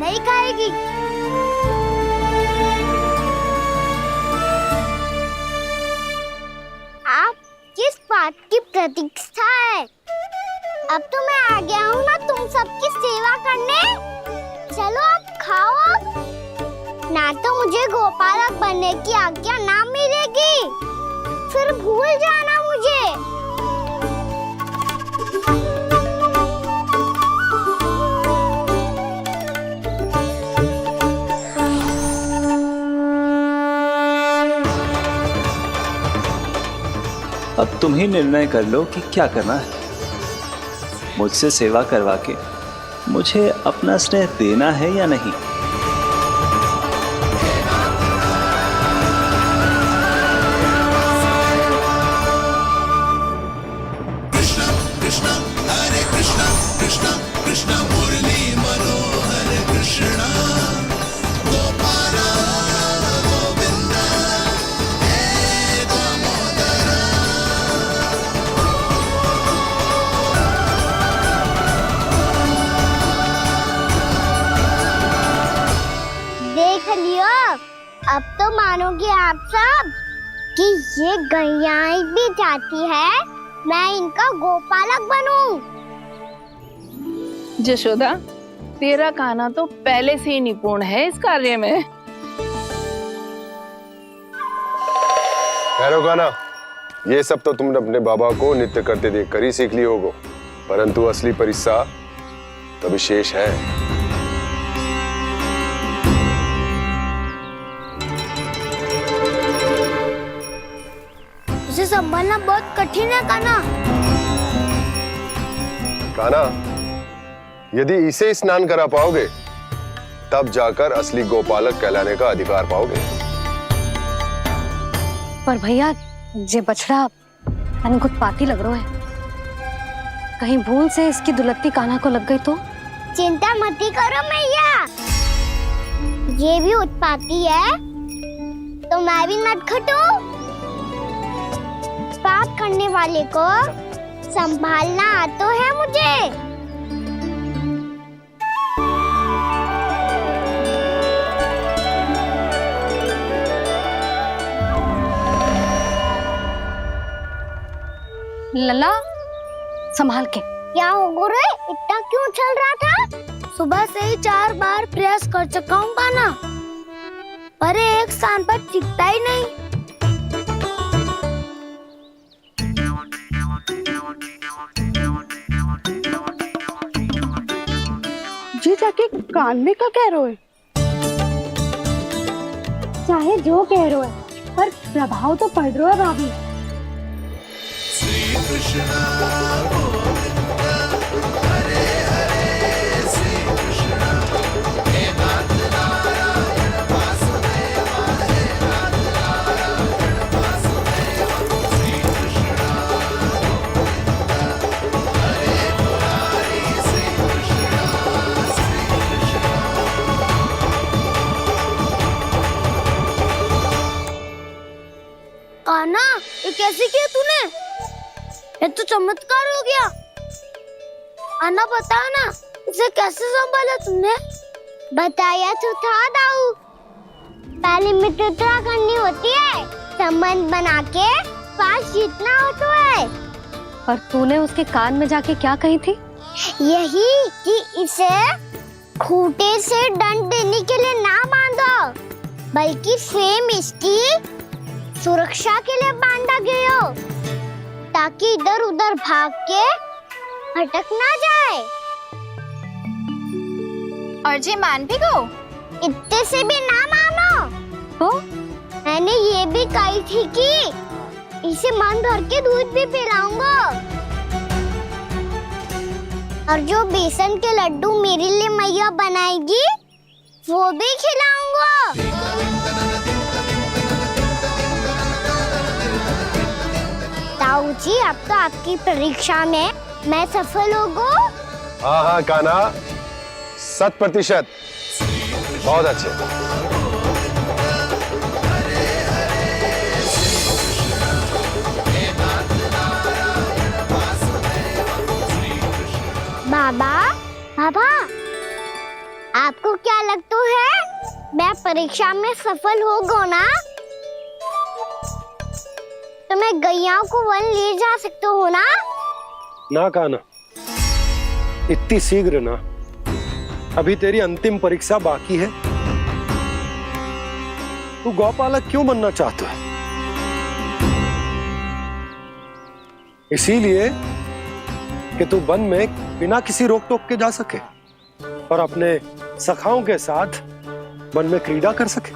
नहीं खाएगी। आप किस बात की प्रतीक्षा है? अब तो मैं आ गया हूँ ना तुम सबकी सेवा करने। चलो अब खाओ अब। ना तो मुझे गोपालक बनने की आज्ञा ना मिलेगी, फिर भूल जाना मुझे। अब तुम ही निर्णय कर लो कि क्या करना है। मुझसे सेवा करवा के मुझे अपना स्नेह देना है या नहीं। अब तो मानोगे आप सब कि ये गैयाएं भी चाहती है मैं इनका गोपालक बनूं। जशोदा, तेरा कान्हा तो पहले से ही निपुण है इस कार्य में। ठहरो कान्हा, ये सब तो तुमने अपने बाबा को नृत्य करते देखकर ही सीख ली होगो, परंतु असली परिस्सा तो विशेष है। उसे संभालना बहुत कठिन है कान्हा। कान्हा, यदि इसे स्नान करा पाओगे तब जाकर असली गोपालक कहलाने का अधिकार पाओगे। पर भैया, ये बछड़ा उत्पाती लग रहा है। कहीं भूल से इसकी दुलत्ती कान्हा को लग गई तो? चिंता मत करो मैया, ये भी उत्पाती है तो मैं भी नटखट। पाप करने वाले को संभालना आता है मुझे। लला, संभाल के। क्या हो गुरु, इतना क्यों चल रहा था? सुबह से ही 4 बार प्रयास कर चुका हूँ कान्हा, पर एक स्थान पर टिकता ही नहीं। जी जाके कान में क्या कह रहे हो? चाहे जो कह रहे हो है, पर प्रभाव तो पड़ रहा है भाभी। श्री कृष्णा कान्हा, ये कैसे किया तूने? ये तो चमत्कार हो गया। अन्ना बता ना, इसे कैसे संभाला तुमने? बताया तो था दाऊ, पहले मित्रता करनी होती है, संबंध बना के पास जीतना होता है। और तूने उसके कान में जाके क्या कही थी? यही कि इसे खूंटे से दंड देने के लिए ना बांधो, बल्कि स्वयं इसकी सुरक्षा के लिए बांधा गया हो, ताकि इधर उधर भाग के भटक ना जाए। और जी मान भी गो? इतने से भी ना मानो। तो मैंने ये भी कही थी कि इसे मन भर के दूध भी पिलाऊंगा, और जो बेसन के लड्डू मेरे लिए मैया बनाएगी वो भी खिलाऊंगा। ताऊ जी, अब तो आपकी परीक्षा में मैं सफल हो गया। हाँ हाँ कान्हा, 100%। बहुत अच्छे। बाबा, बाबा, आपको क्या लगता है मैं परीक्षा में सफल हो गो ना तो मैं गैया को वन ले जा सकता हूँ ना? ना कान्हा, इतनी शीघ्र ना, अभी तेरी अंतिम परीक्षा बाकी है। तू गौपालक क्यों बनना चाहता है? इसीलिए कि तू वन में बिना किसी रोक टोक के जा सके और अपने सखाओं के साथ वन में क्रीड़ा कर सके।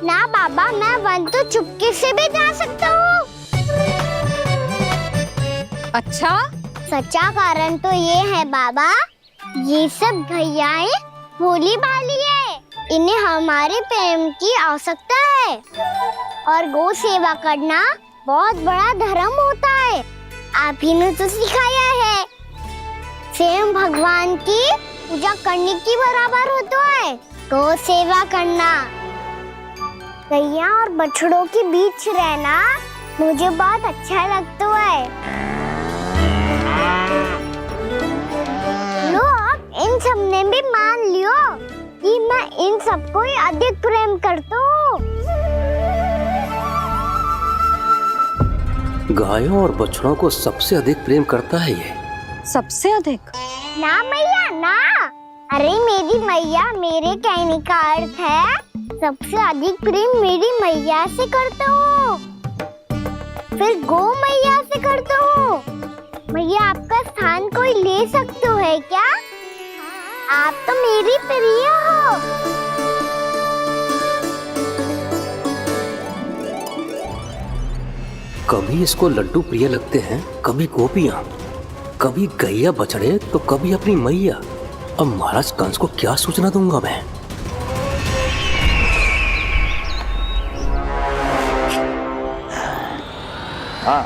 ना बाबा, मैं वन तो चुपके से भी जा सकता हूँ। अच्छा, सच्चा कारण तो ये है बाबा, ये सब भैयाएं भोली भाली है, इन्हें हमारे प्रेम की आवश्यकता है और गौ सेवा करना बहुत बड़ा धर्म होता है। आप ही ने तो सिखाया है, स्वयं भगवान की पूजा करने की बराबर होता है गौ सेवा करना। गैया और बछड़ों के बीच रहना मुझे बहुत अच्छा लगता है। लो, अब इन सब ने भी मान लियो कि मैं इन सबको ही अधिक प्रेम करता हूँ। गायों और बछड़ों को सबसे अधिक प्रेम करता है ये। सबसे अधिक? ना मैया ना, अरे मेरी मैया, मेरे कहने का अर्थ है सबसे अधिक प्रेम मेरी मैया से करता हूँ, फिर गौ मैया से करता हूँ। मैया, आपका स्थान कोई ले सकते है क्या? आप तो मेरी प्रिय हो। कभी इसको लड्डू प्रिय लगते हैं, कभी गोपियां, कभी गैया बछड़े तो कभी अपनी मैया। अब महाराज कंस को क्या सूचना दूंगा मैं? हाँ,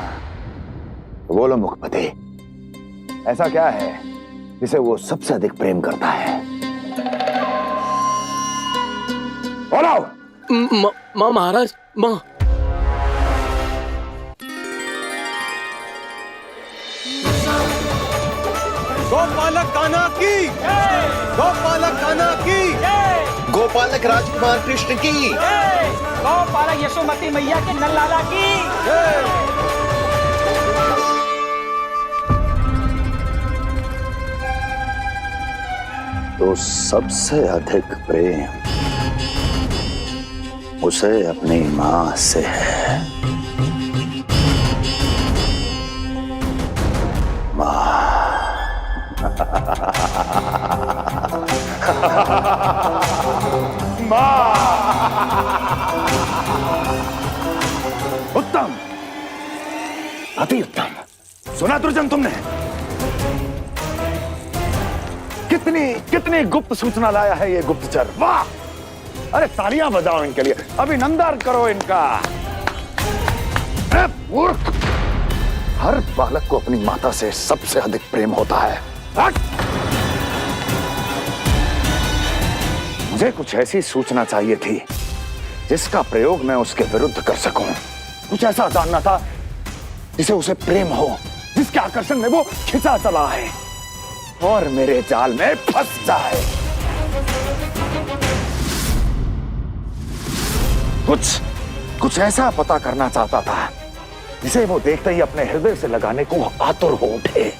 बोलो मुखपति, ऐसा क्या है जिसे वो सबसे अधिक प्रेम करता है? बोलो। माँ महाराज, माँ। गोपालक कान्हा की, गोपालक कान्हा की, गोपालक राजकुमार कृष्ण की, गोपालक यशोमती मैया के नललाला की। तो सबसे अधिक प्रेम उसे अपनी मां से है। मां। उत्तम, अति उत्तम। सुना दुर्जन तुमने? कितनी गुप्त सूचना लाया है ये गुप्तचर। वाह! अरे तालियां बजाओ इनके लिए, अभिनंदन करो इनका। मूर्ख! हर बालक को अपनी माता से सबसे अधिक प्रेम होता है। मुझे कुछ ऐसी सूचना चाहिए थी जिसका प्रयोग मैं उसके विरुद्ध कर सकूं। कुछ ऐसा जानना था जिसे उसे प्रेम हो, जिसके आकर्षण में वो खिंचा चला है और मेरे जाल में फंस जाए। कुछ ऐसा पता करना चाहता था जिसे वो देखते ही अपने हृदय से लगाने को आतुर हो उठे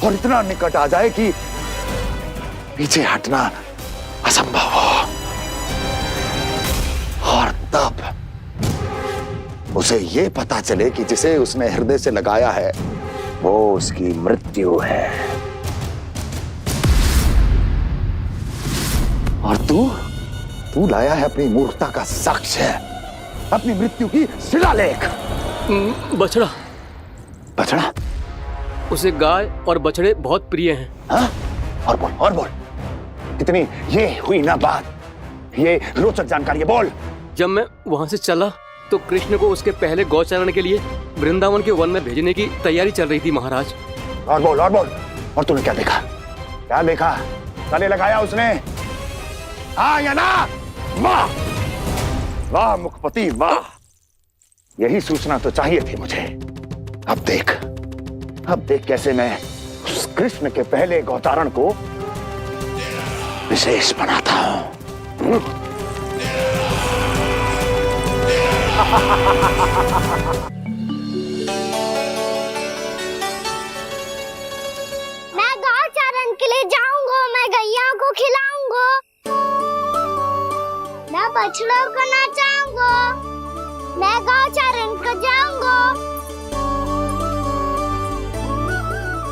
और इतना निकट आ जाए कि पीछे हटना असंभव हो। और तब उसे ये पता चले कि जिसे उसने हृदय से लगाया है वो उसकी मृत्यु है। और तू लाया है अपनी मूर्खता का साक्ष्य, अपनी मृत्यु की शिलालेख। बछड़ा। बछड़ा? उसे गाय और बछड़े बहुत प्रिय हैं। हाँ? और बोल। कितनी ये हुई ना बात, ये रोचक जानकारी है, बोल। जब मैं वहां से चला तो कृष्ण को उसके पहले गौचारण के लिए वृंदावन के वन में भेजने की तैयारी चल रही थी महाराज। और बोल। और तूने क्या देखा? गले लगाया उसने? हाँ या ना? वाह मुखपति, वाह! यही सूचना तो चाहिए थी मुझे। अब देख कैसे मैं उस कृष्ण के पहले गौतारण को विशेष बनाता हूं। मैं गांव चारण के लिए जाऊंगा, मैं गैया को खिलाऊंगा, मैं बछड़ों को नचाऊंगा, मैं गांव चारण को जाऊंगा।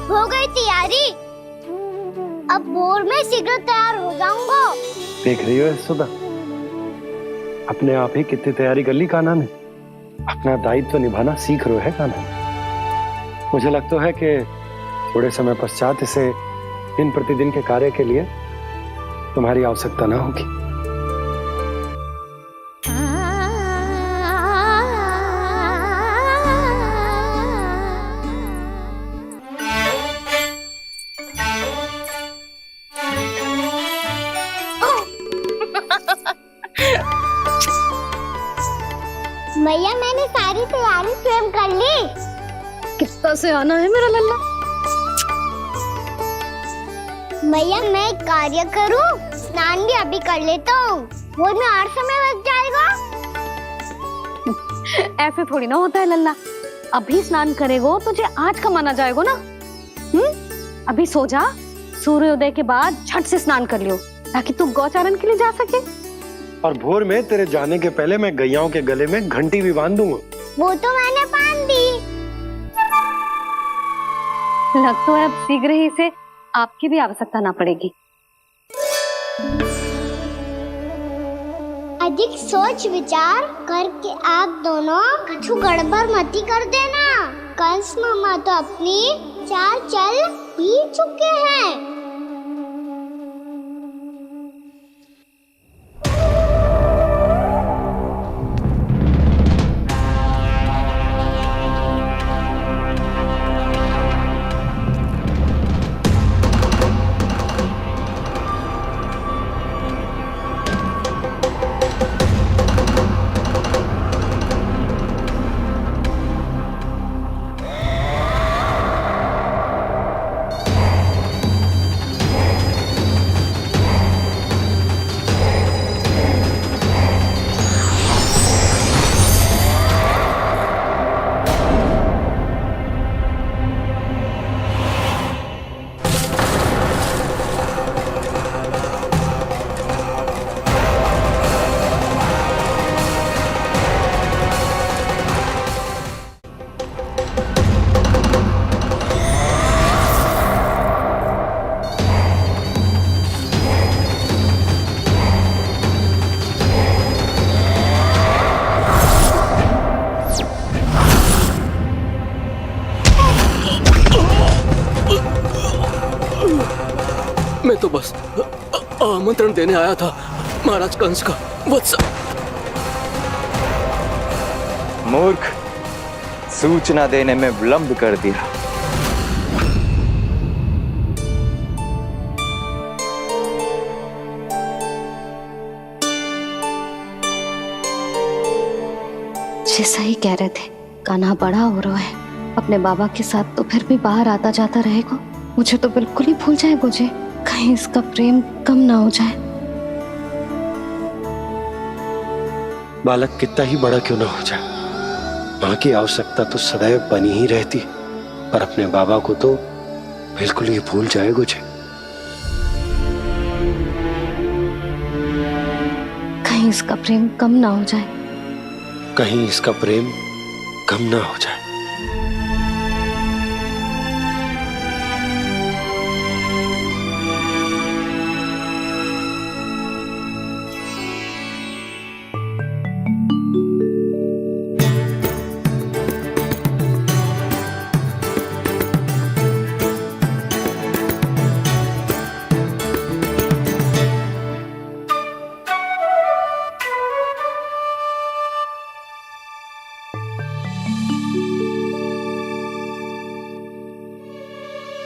हो गई तैयारी, अब भोर में शीघ्र तैयार हो जाऊंगा। देख रही हो सुधा, अपने आप ही कितनी तैयारी कर ली कान्हा ने। अपना दायित्व निभाना सीख रहे है कान्हा। मुझे लगता है कि थोड़े समय पश्चात इसे दिन प्रतिदिन के कार्य के लिए तुम्हारी आवश्यकता ना होगी। मैया, मैंने सारी तैयारी स्वयं कर ली। कितना से आना है मेरा लल्ला? मैया, मैं एक कार्य करूं, स्नान भी अभी कर लेता हूँ, वो में और समय लग जाएगा। ऐसे थोड़ी ना होता है लल्ला, अभी स्नान करेगो तुझे आज का माना जाएगा ना। अभी सो जा, सूर्योदय के बाद झट से स्नान कर लियो ताकि तू गौचारण के लिए जा सके। और भोर में तेरे जाने के पहले मैं गैयाओं के गले में घंटी भी बांध दूंगा। वो तो मैंने बांध दी। लगता है अब शीघ्र ही से आपकी भी आवश्यकता ना पड़ेगी। अधिक सोच विचार करके आप दोनों कछु गड़बड़ मती कर देना। कंस मामा तो अपनी चाल चल ही चुके हैं। मैं तो बस आमंत्रण देने आया था महाराज कंस का। वत्स मूर्ख, सूचना देने में विलंब कर दिया। जैसा ही कह रहे थे, कान्हा बड़ा हो रहा है, अपने बाबा के साथ तो फिर भी बाहर आता जाता रहेगा। मुझे तो बिल्कुल ही भूल जाए मुझे, कहीं इसका प्रेम कम ना हो जाए। बालक कितना ही बड़ा क्यों ना हो जाए, माँ की आवश्यकता तो सदैव बनी ही रहती, पर अपने बाबा को तो बिल्कुल ही भूल जाए मुझे। कहीं इसका प्रेम कम ना हो जाए, कहीं इसका प्रेम कम ना हो जाए।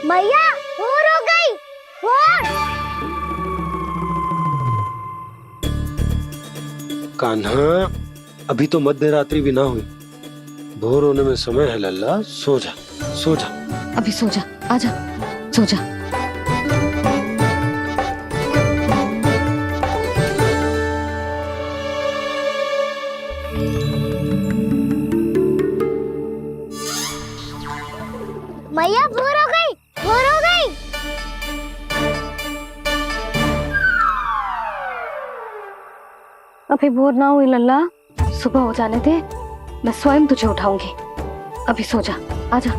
मैया, भोर हो गई, भोर। कान्हा, अभी तो मध्य रात्रि भी ना हुई, भोर होने में समय है लल्ला। सो जा, सो जा। अभी सो जा, आजा, सो जा। अभी भोर ना हुई लल्ला, सुबह हो जाने दे, मैं स्वयं तुझे उठाऊंगी। अभी सो जा, आजा।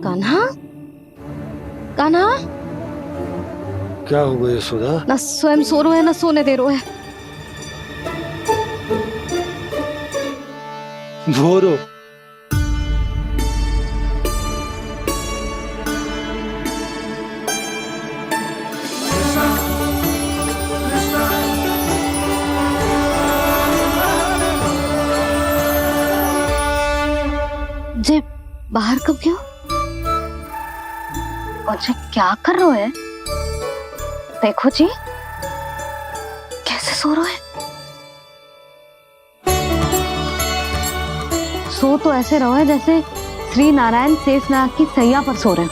कान्हा, कान्हा, क्या हो गया यशोदा? ना स्वयं सो रहे है ना सोने दे रहे है। भोरो, जे बाहर कब गयो? और जे क्या कर रहे है? देखो जी, कैसे सो रहे है। सो तो ऐसे रहो है जैसे श्री नारायण शेषनाग की सैया पर सो रहे हो।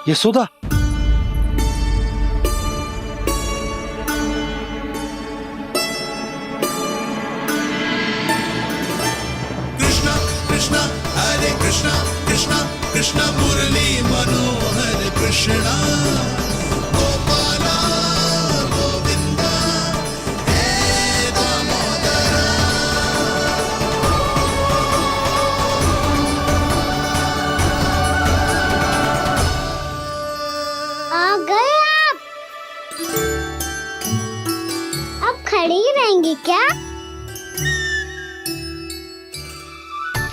यशोदा, कृष्ण मुरली मनोहर कृष्ण गोपाला गोविंदा हे दामोदरा। आ गए आप? अब खड़ी ही रहेंगी क्या?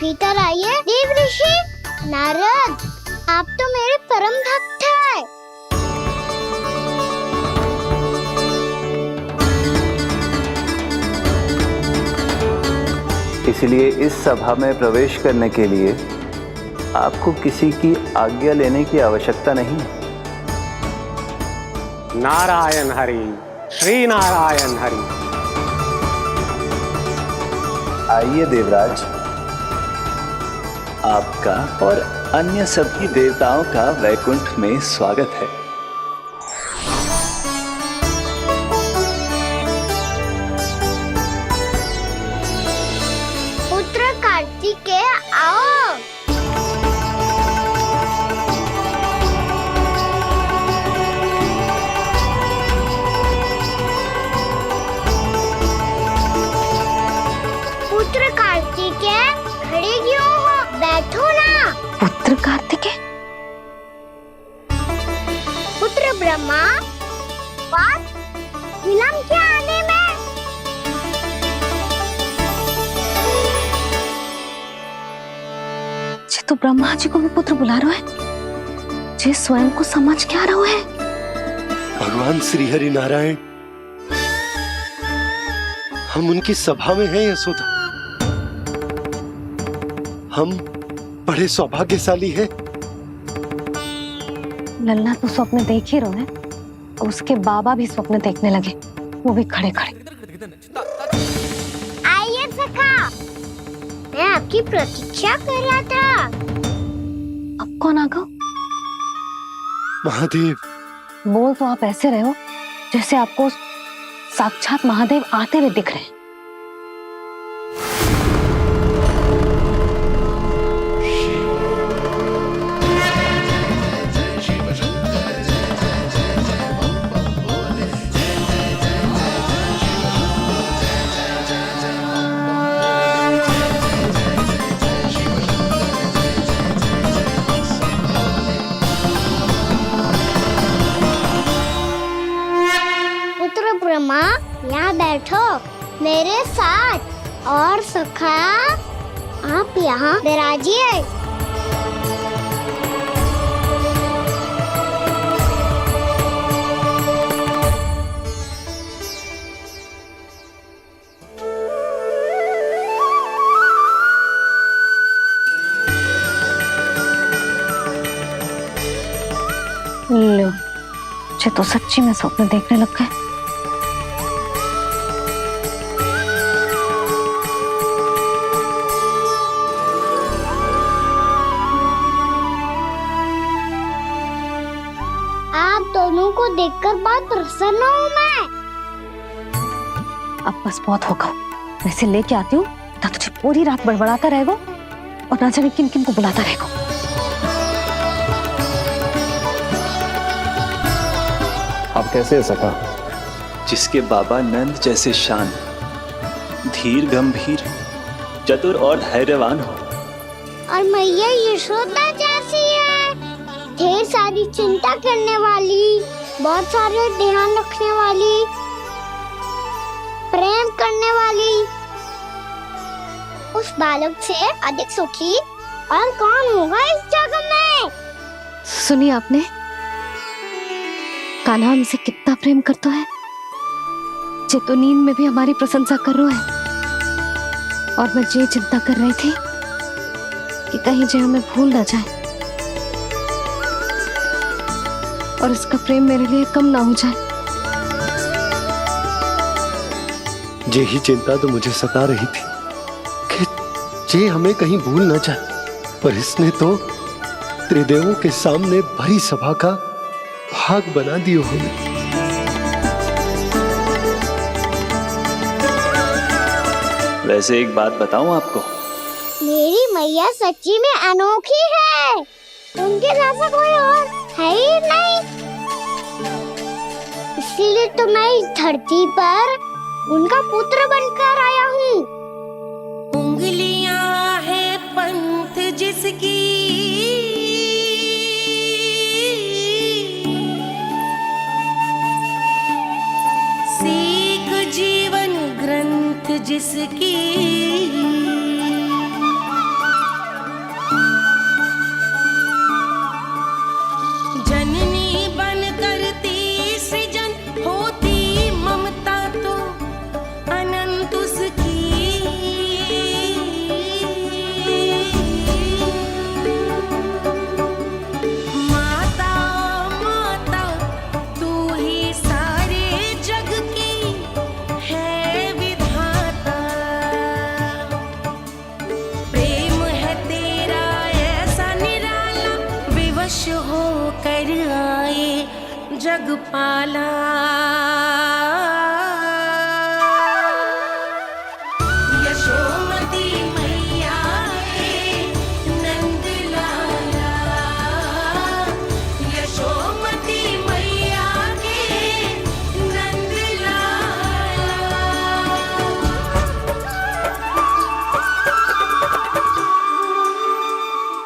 भीतर आइए। देव ऋषि नारद, आप तो मेरे परम भक्त हैं। इसलिए इस सभा में प्रवेश करने के लिए आपको किसी की आज्ञा लेने की आवश्यकता नहीं है। नारायण हरि, श्री नारायण हरि। आइए देवराज, आपका और अन्य सभी देवताओं का वैकुंठ में स्वागत है। पुत्र कार्तिकेय आओ। पुत्र कार्तिकेय खड़े क्यों हो? बैठो ना। पुत्र कार्तिकेय? पुत्र ब्रह्मा, बात विलंब क्या आने में? जी तो ब्रह्मा जी को भी पुत्र बुला रहे है, जी स्वयं को समझ क्या रहे है। भगवान श्री हरि नारायण, हम उनकी सभा में हैं यशोदा। हम बड़े सौभाग्यशाली हैं। लल्ला तो स्वप्न देख ही रहे हैं, उसके बाबा भी स्वप्न देखने लगे, वो भी खड़े खड़े। आइए सखा, मैं आपकी प्रतीक्षा कर रहा था। अब कौन आ गया? महादेव। बोल तो आप ऐसे रहे हो जैसे आपको साक्षात महादेव आते हुए दिख रहे हैं। ब्रह्मा, यहाँ बैठो मेरे साथ। और सखा, आप यहाँ विराजिए। लो, मुझे तो सच्ची में स्वप्न देखने लग गए। पर बहुत प्रसन्न हूँ मैं। अब बस बहुत होगा, वैसे लेके आती हूँ ना, तुझे पूरी रात बड़बड़ाता रहेगा और ना जाने किन किन को बुलाता रहेगा। आप कैसे है सखा? जिसके बाबा नंद जैसे शान, धीर गंभीर, चतुर और धैर्यवान हो। और मैया यशोदा जैसी है, ढेर सारी चिंता करने वाली, बहुत सारे ध्यान रखने वाली, प्रेम करने वाली। उस बालक से अधिक सुखी और कौन होगा इस जगत में? सुनिए आपने, कान्हा हमसे कितना प्रेम करता है, जे तो नींद में भी हमारी प्रशंसा कर रहा है। और मैं ये चिंता कर रही थी कि कहीं जे हमें भूल ना जाए और इसका प्रेम मेरे लिए कम ना हो जाए। यही चिंता तो मुझे सता रही थी कि जे हमें कहीं भूल ना जाए, पर इसने तो त्रिदेवों के सामने भरी सभा का भाग बना दियो हमें। वैसे एक बात बताऊं आपको, मेरी मैया सच्ची में अनोखी है, उनके जैसा कोई और है ही नहीं। इसीलिए तो मैं इस धरती पर उनका पुत्र बनकर आया हूँ। उंगलियां है पंथ जिसकी, सीख जीवन ग्रंथ जिसकी, जननी बन करती सृजन होती ममता तो अनंत उसकी। माता माता तू ही सारे जग की है विधाता, प्रेम है तेरा ऐसा निराला, विवश हो कर आए जग पाला। यशोमती मैया के नंद लाला, यशोमती मैया के नंद लाला।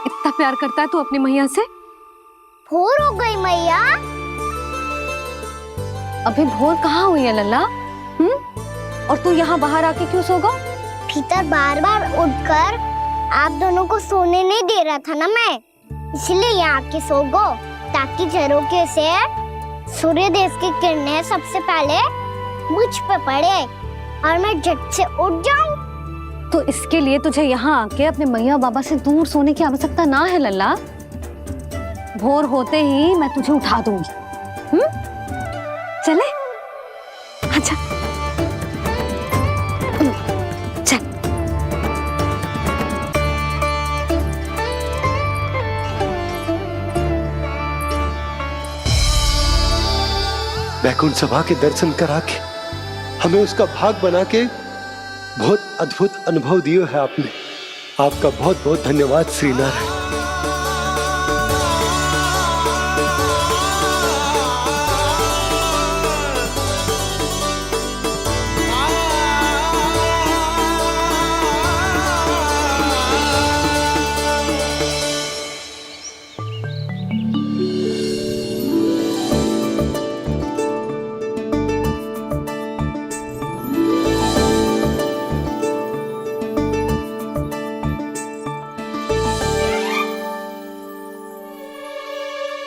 इतना प्यार करता है तू अपनी मैया से? भोर हो गई मैया। अभी भोर कहाँ हुई है लल्ला? और तू यहाँ बाहर आके क्यों सो गया? भीतर बार बार उठकर आप दोनों को सोने नहीं दे रहा था ना मैं, इसलिए यहाँ आके सो गो, ताकि झरोखे से सूर्य देव की किरणें सबसे पहले मुझ पे पड़े और मैं झट से उठ जाऊं। तो इसके लिए तुझे यहाँ आके अपने मैया बाबा से दूर सोने की आवश्यकता ना है लल्ला। भोर होते ही मैं तुझे उठा दूंगी। चले? अच्छा चल। वैकुंठ सभा के दर्शन करा के हमें उसका भाग बना के बहुत अद्भुत अनुभव दियो है आपने। आपका बहुत बहुत धन्यवाद श्रीनारायण।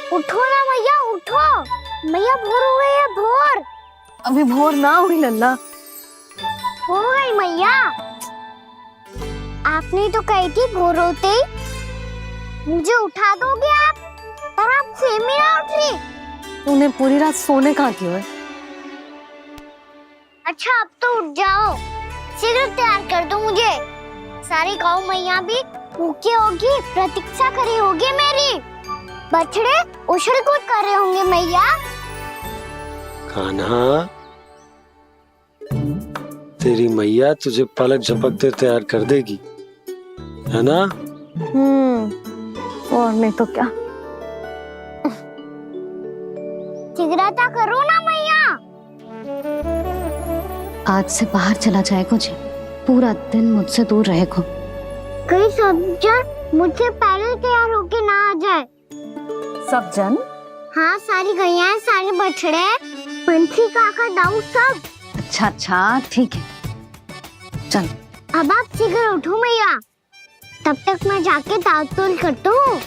उठो ना मैया, उठो। मैया भोर हो गई है, भोर। अभी भोर ना हुई लल्ला। हो गई मैया। आपने तो कही थी भोर होते ही मुझे उठा दोगे आप, पर आप सेम ही ना उठी। तूने पूरी रात सोने कहाँ क्यों है? अच्छा अब तो उठ जाओ, शीघ्र तैयार कर दो मुझे। सारी गाँव मैया भी भूखी होगी, प्रतीक्षा करी होगी मेरी। बछड़े उछल कूद कर रहे होंगे मैया। कान्हा, तेरी मैया तुझे पलक झपकते तैयार कर देगी, है ना? और नहीं तो क्या। जिगराता करो ना मैया। आज से बाहर चला जाएगा जी, पूरा दिन मुझसे दूर रहेगा। कहीं सब जन मुझसे पहले तैयार होके ना आ जाए। सब जन? हाँ, सारी गैया, सारे बछड़े, पंछी, काका, दाऊ, सब। अच्छा अच्छा, ठीक है, चल। अब आप शीघ्र उठो मैया, तब तक मैं जाके ताल-तोल करता हूँ।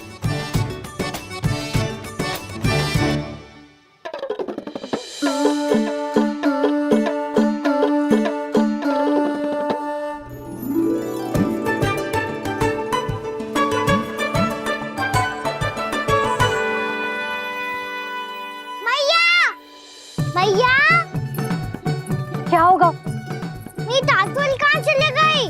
मैया, क्या होगा? मेरी ताल-तोल कहाँ चले गई?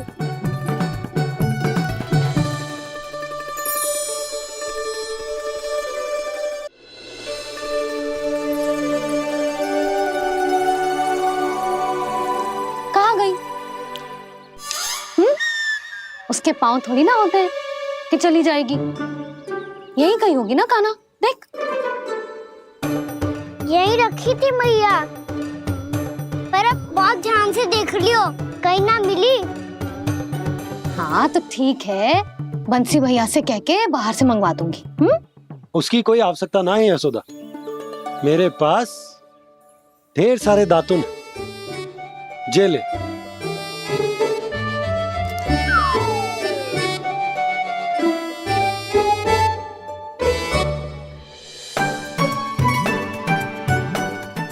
कहाँ गई? उसके पाँव थोड़ी ना होते हैं कि चली जाएगी। यही कहीं होगी ना कान्हा, देख। यही रखी थी मैया, पर अब बहुत ध्यान से देख लियो, कहीं ना मिली। हाँ तो ठीक है, बंसी भैया से कह के बाहर से मंगवा दूंगी। उसकी कोई आवश्यकता ना है यशोदा, मेरे पास ढेर सारे दातुन, जे ले।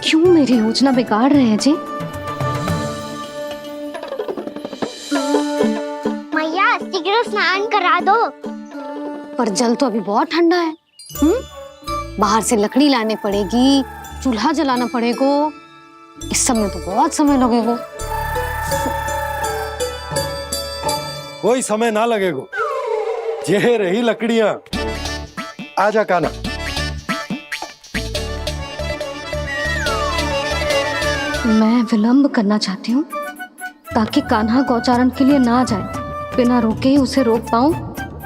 क्यों मेरी योजना बिगाड़ रहे हैं जी? मैया, शीघ्र स्नान करा दो। पर जल तो अभी बहुत ठंडा है। बाहर से लकड़ी लाने पड़ेगी, चूल्हा जलाना पड़ेगा, इस सब में तो बहुत समय लगेगा। कोई समय ना लगेगा, ये रही लकड़ियां। आजा कान्हा। मैं विलंब करना चाहती हूँ ताकि कान्हा गौचारण के लिए ना जाए, बिना रोके ही उसे रोक पाऊं,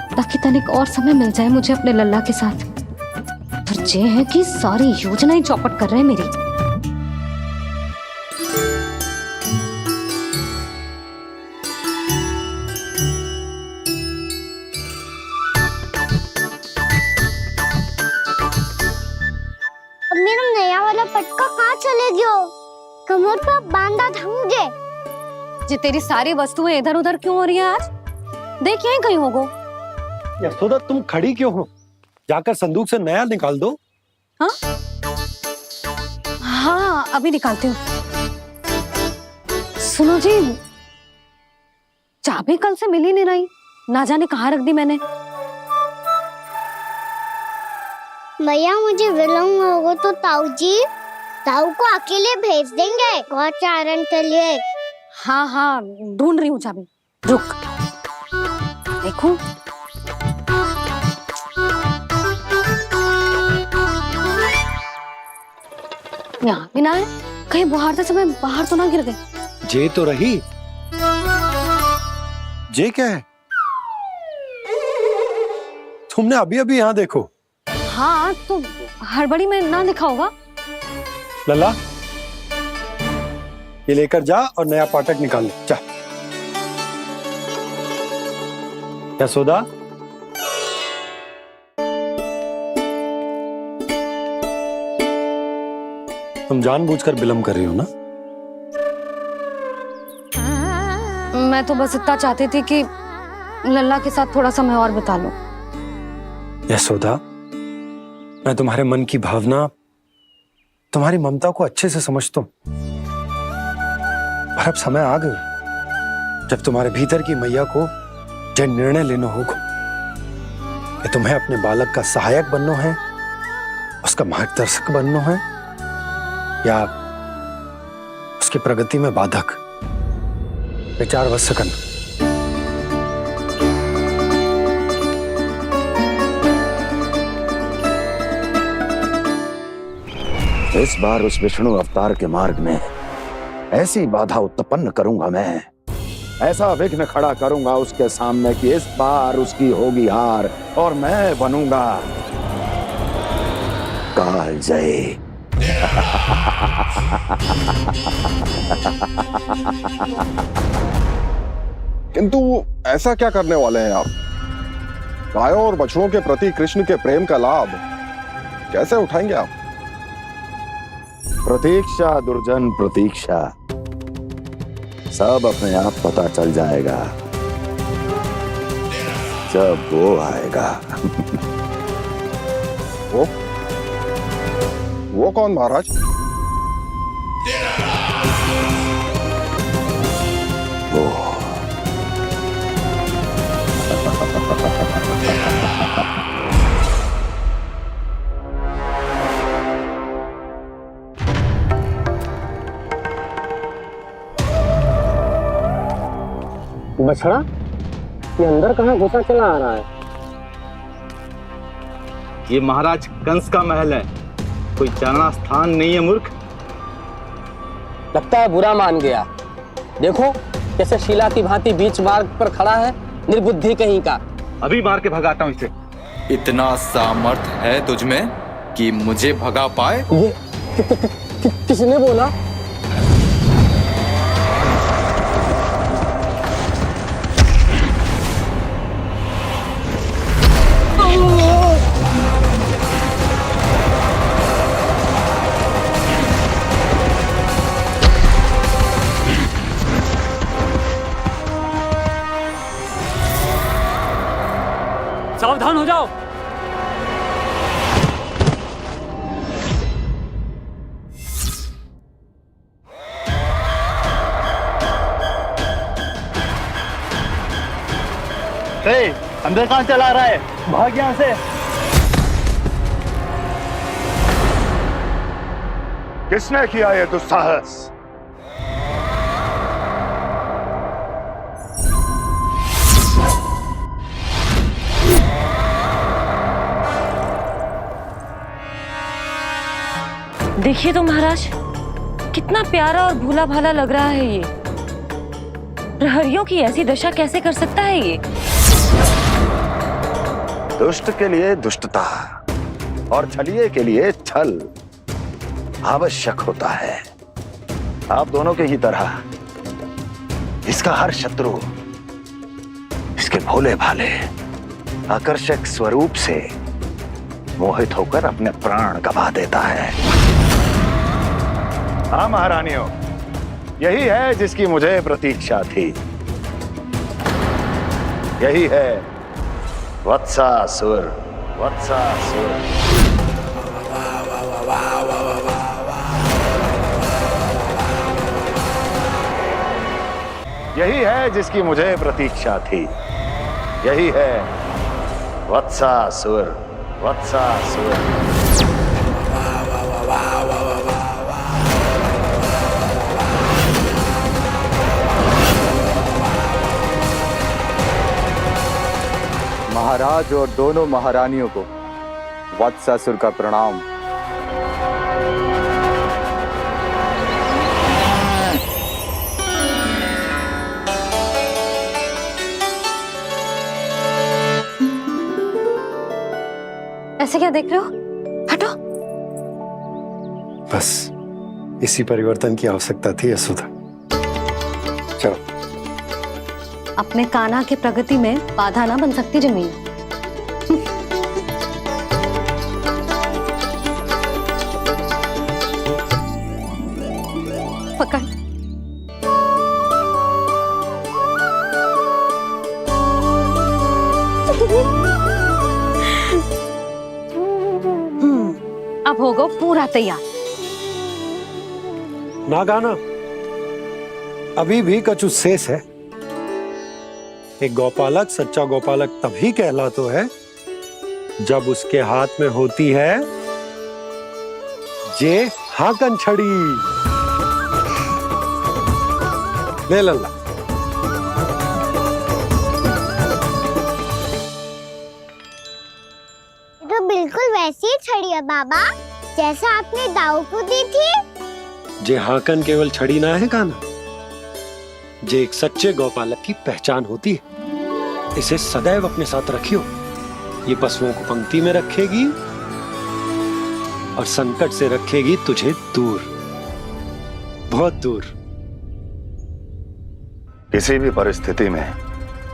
ताकि तनिक और समय मिल जाए मुझे अपने लल्ला के साथ। पर ये है कि सारी योजना ही चौपट कर रहे हैं मेरी। अब मेरा नया वाला पटका कहाँ चले गयो? कमर पर बांधा था मुझे। जी तेरी सारी वस्तुएं इधर उधर क्यों हो रही है आज? देख यहीं कहीं होगो। यशोदा, तुम खड़ी क्यों हो? जाकर संदूक से नया निकाल दो। हाँ हाँ, अभी निकालती हूँ। सुनो जी, चाबी कल से मिल ही नहीं रही, ना जाने कहाँ रख दी मैंने। भैया, मुझे विलम्ब होगा तो ताऊ को अकेले भेज देंगे गौचारण के लिए। हाँ हाँ, ढूंढ रही हूँ चाबी, रुक। देखूं। यहाँ भी ना है, कहीं बुहारते समय बाहर तो ना गिर गई। जे तो रही। जे क्या है? तुमने अभी अभी यहाँ देखो। हाँ तो हड़बड़ी में ना दिखा होगा। लल्ला, ये लेकर जा और नया पाठक निकाल ले, जा। यशोदा, तुम जानबूझकर विलंब कर रही हो ना? मैं तो बस इतना चाहती थी कि लल्ला के साथ थोड़ा समय और बिता लूं। यशोदा, मैं तुम्हारे मन की भावना, तुम्हारी ममता को अच्छे से समझता हूं। पर अब समय आ गया जब तुम्हारे भीतर की मैया को यह निर्णय लेना होगा कि तुम्हें अपने बालक का सहायक बनना है, उसका मार्गदर्शक बनना है, या उसकी प्रगति में बाधक। विचार अवश्य करना। इस बार उस विष्णु अवतार के मार्ग में ऐसी बाधा उत्पन्न करूंगा मैं, ऐसा विघ्न खड़ा करूंगा उसके सामने कि इस बार उसकी होगी हार और मैं बनूंगा कालजयी। किंतु ऐसा क्या करने वाले हैं आप? गायों और बछड़ों के प्रति कृष्ण के प्रेम का लाभ कैसे उठाएंगे आप? प्रतीक्षा दुर्जन प्रतीक्षा, सब अपने आप पता चल जाएगा जब वो आएगा। वो कौन महाराज? वो बछड़ा ये अंदर कहाँ घुसा चला आ रहा है? ये महाराज कंस का महल है, कोई जाना स्थान नहीं है मूर्ख। लगता है बुरा मान गया। देखो कैसे शिला की भांति बीच मार्ग पर खड़ा है, निर्बुद्धि कहीं का। अभी मार के भगाता हूँ इसे। इतना सामर्थ है तुझमें कि मुझे भगा पाए? ये किसने बोला? सावधान हो जाओ। अंदर कहाँ चला रहा है? भाग यहाँ से। किसने किया ये दुस्साहस? देखिए तो महाराज, कितना प्यारा और भोला भाला लग रहा है ये। प्रहरियों की ऐसी दशा कैसे कर सकता है ये? दुष्ट के लिए दुष्टता और छलिए के लिए छल आवश्यक होता है। आप दोनों के ही तरह इसका हर शत्रु इसके भोले भाले आकर्षक स्वरूप से मोहित होकर अपने प्राण गवा देता है। हाँ महारानियों, यही है जिसकी मुझे प्रतीक्षा थी। यही है वत्सासुर। वत्सासुर यही है जिसकी मुझे प्रतीक्षा थी। यही है वत्सासुर। वत्सासुर महाराज और दोनों महारानियों को वत्सासुर का प्रणाम। ऐसे क्या देख रहे हो? हटो। बस इसी परिवर्तन की आवश्यकता थी यशोदा। चलो। अपने कान्हा की प्रगति में बाधा ना बन सकती जमीन। पकड़। अब होगा पूरा तैयार। ना गाना, अभी भी कछु शेष है। एक गौपालक सच्चा गौपालक तभी कहलाता है जब उसके हाथ में होती है जे हाकन छड़ी। ले लल्ला। तो बिल्कुल वैसी ही छड़ी है बाबा। जैसा आपने दाऊ को दी थी। जे हाकन केवल छड़ी ना है कान्हा, जे एक सच्चे गौपालक की पहचान होती है। इसे सदैव अपने साथ रखियो। ये पशुओं को पंक्ति में रखेगी और संकट से रखेगी तुझे दूर, बहुत दूर। किसी भी परिस्थिति में,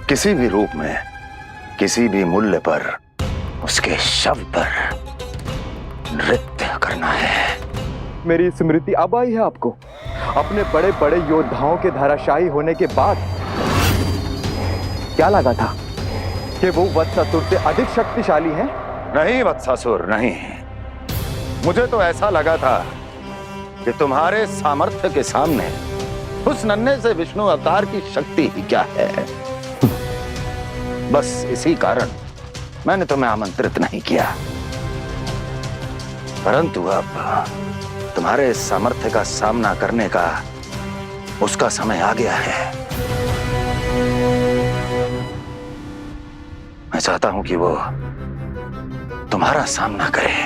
किसी भी रूप में, किसी भी मूल्य पर उसके शव पर नृत्य करना है। मेरी स्मृति अब आई है आपको? अपने बड़े बड़े योद्धाओं के धराशायी होने के बाद क्या लगा था कि वो वत्सासुर से अधिक शक्तिशाली हैं? नहीं वत्सासुर, नहीं। मुझे तो ऐसा लगा था कि तुम्हारे सामर्थ्य के सामने उस नन्हे से विष्णु अवतार की शक्ति ही क्या है। बस इसी कारण मैंने तुम्हें आमंत्रित नहीं किया। परंतु अब तुम्हारे सामर्थ्य का सामना करने का उसका समय आ गया है। मैं चाहता हूं कि वो तुम्हारा सामना करे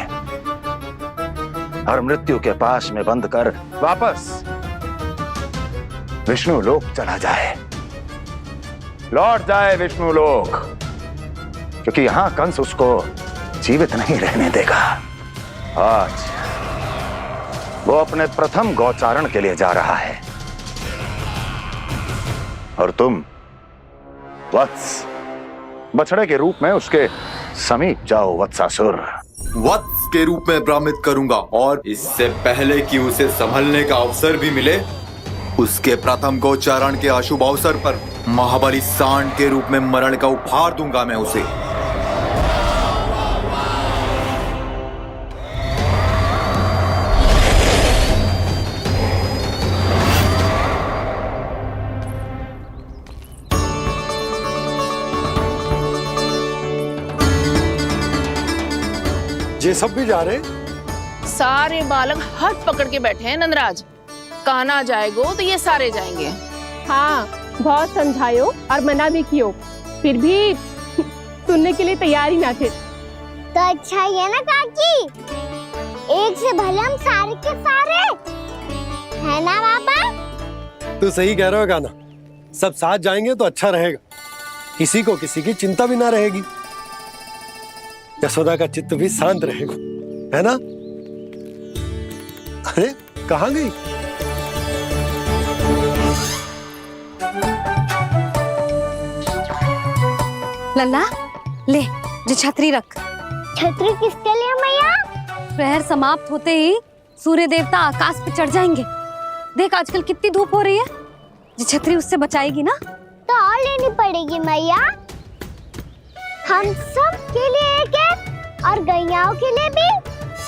और मृत्यु के पाश में बंद कर वापस विष्णु लोक चला जाए, लौट जाए विष्णु लोक, क्योंकि यहां कंस उसको जीवित नहीं रहने देगा। आज वो अपने प्रथम गौचारण के लिए जा रहा है और तुम वत्स, बछड़े के रूप में उसके समीप जाओ वत्सासुर। वत्स के रूप में भ्रमित करूंगा और इससे पहले कि उसे संभलने का अवसर भी मिले, उसके प्रथम गोचारण के अशुभ अवसर पर महाबली सांड के रूप में मरण का उपहार दूंगा मैं उसे। ये सब भी जा रहे? सारे बालक हाथ पकड़ के बैठे हैं नंदराज। कान्हा जाएगो तो ये सारे जाएंगे। हाँ, बहुत समझायो और मना भी कियो, फिर भी सुनने के लिए तैयार ही ना थे। तो अच्छा ही है ना काकी, एक से भले हम सारे के सारे, है ना बाबा? तू सही कह रहा हो कान्हा, सब साथ जाएंगे तो अच्छा रहेगा, किसी को किसी की चिंता भी ना रहेगी, यशोदा का चित्त भी शांत रहेगा, है ना? अरे कहाँ गई? लल्ला ले, जो छतरी रख। छतरी किसके लिए मैया? प्रहर समाप्त होते ही सूर्य देवता आकाश पे चढ़ जाएंगे। देख आजकल कितनी धूप हो रही है, जो छतरी उससे बचाएगी ना। तो और लेनी पड़ेगी मैया, हम सब के लिए एक एक, और गैयाओं के लिए भी,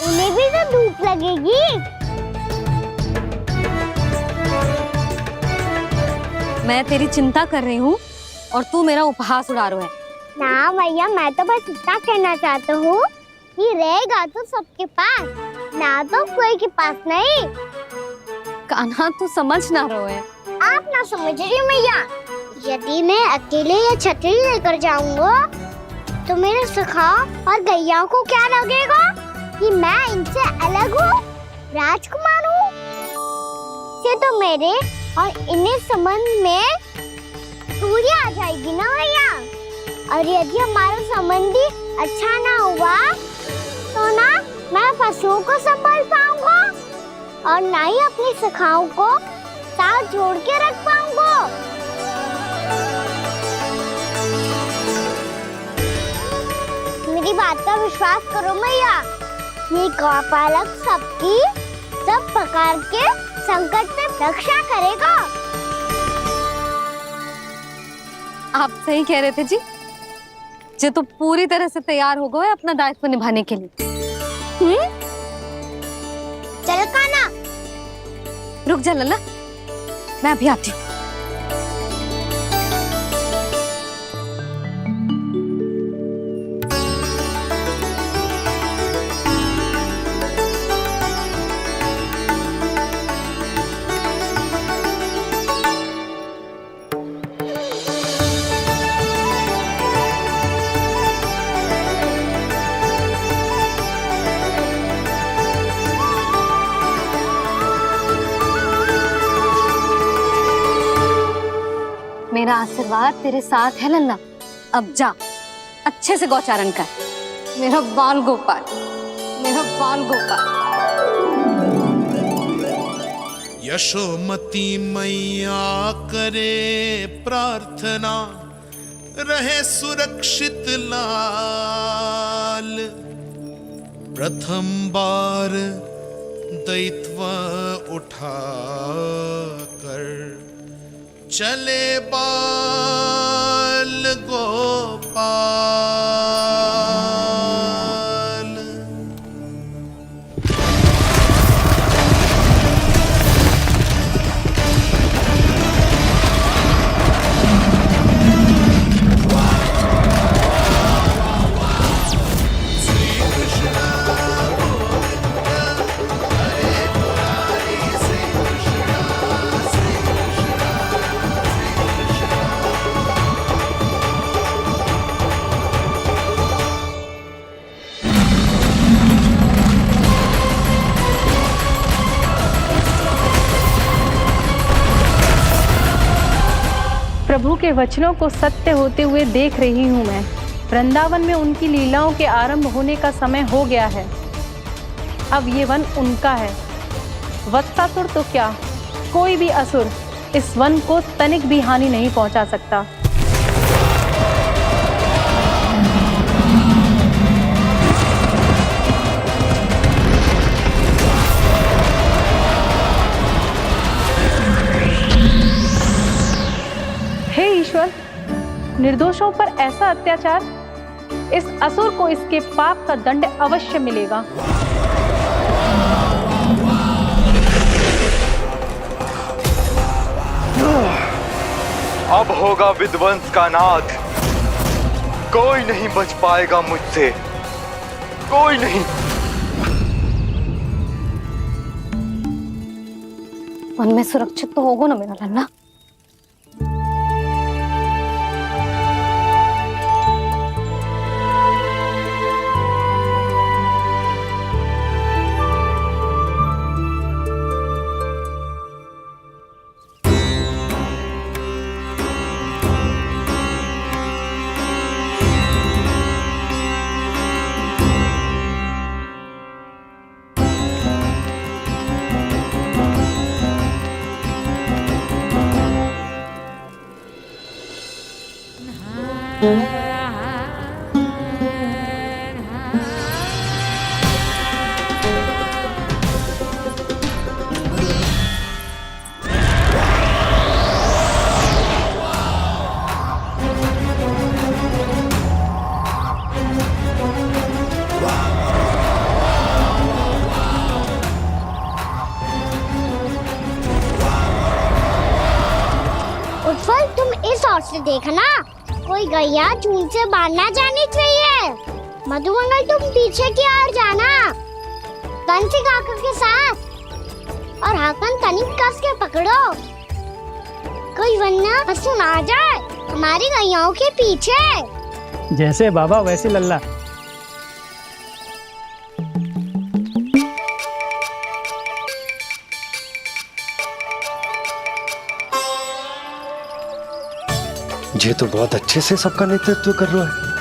उन्हें भी तो धूप लगेगी। मैं तेरी चिंता कर रही हूँ और तू मेरा उपहास उड़ा रहा है। ना भैया, मैं तो बस इतना कहना चाहता हूँ कि रहेगा तो सबके पास, ना तो कोई के पास नहीं। कान्हा तू समझ ना रहो है। आप ना समझ रही मैया, यदि मैं अकेले ये छतरी लेकर जाऊंगा तो मेरे सखा और गैयाओं को क्या लगेगा कि मैं इनसे अलग हूँ, राजकुमार हूँ। ये तो मेरे और इन्हें संबंध में दूरी आ जाएगी ना भैया। और यदि हमारा संबंध ही अच्छा ना हुआ तो ना मैं पशुओं को संभाल पाऊंगा और ना ही अपनी सखाओं को साथ जोड़ के रख पाऊंगा। मेरी बात का विश्वास करो मैया, ये गौपालक सबकी सब प्रकार के संकट से रक्षा करेगा। आप सही कह रहे थे जी, जो तो पूरी तरह से तैयार हो गए अपना दायित्व निभाने के लिए। चल कान्हा, रुक जा लल्ला, मैं अभी आती हूँ। मेरा आशीर्वाद तेरे साथ है लल्ला। अब जा, अच्छे से गौचारण कर। मेरा बाल गोपाल, मेरा बाल गोपाल। यशोमती मैया करे प्रार्थना, रहे सुरक्षित लाल। प्रथम बार दैत्व उठा कर चले बाल गोपाल। प्रभु के वचनों को सत्य होते हुए देख रही हूँ मैं। वृंदावन में उनकी लीलाओं के आरंभ होने का समय हो गया है। अब ये वन उनका है। वत्सासुर तो क्या, कोई भी असुर इस वन को तनिक भी हानि नहीं पहुंचा सकता। हे ईश्वर, निर्दोषों पर ऐसा अत्याचार, इस असुर को इसके पाप का दंड अवश्य मिलेगा। अब होगा विध्वंस का नाद। कोई नहीं बच पाएगा मुझसे, कोई नहीं। वन में सुरक्षित तो होगा ना मेरा लल्ला? उत्पल, तुम इस ओर से देखना, कोई गैया झूठ से बाहर ना जानी चाहिए। मधुमंगल, तुम पीछे की ओर जाना, कंसी काका के साथ, और हाकन तनिक कस के पकड़ो, कोई वरना पशु ना जाए हमारी गैयाओं के पीछे। जैसे बाबा वैसे लल्ला। ये तो बहुत अच्छे से सबका नेतृत्व कर रहा है।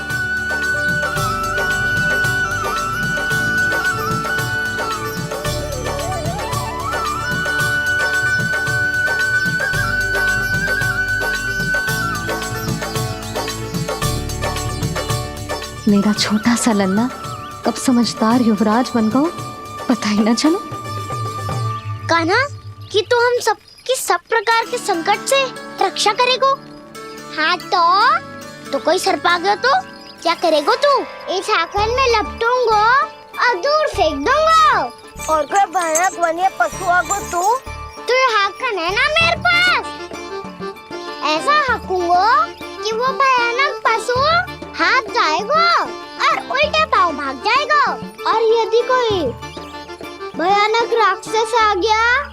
मेरा छोटा सा लल्ला कब समझदार युवराज बन गो, पता ही ना चलो। कान्हा, कि तू हम सब की सब प्रकार के संकट से रक्षा करेगो। हाँ तो कोई सर्प आ गया तो क्या करेगो तू? इस हाकन में लपटूंगा और दूर फेंक दूंगा। और कोई भयानक वन्य पशु आगो तो ये हाकन है ना मेरे पास, ऐसा हाकूंगा कि वो भयानक पशु हाथ जाएगा और उल्टे पाँव भाग जाएगा। और यदि कोई भयानक राक्षस आ गया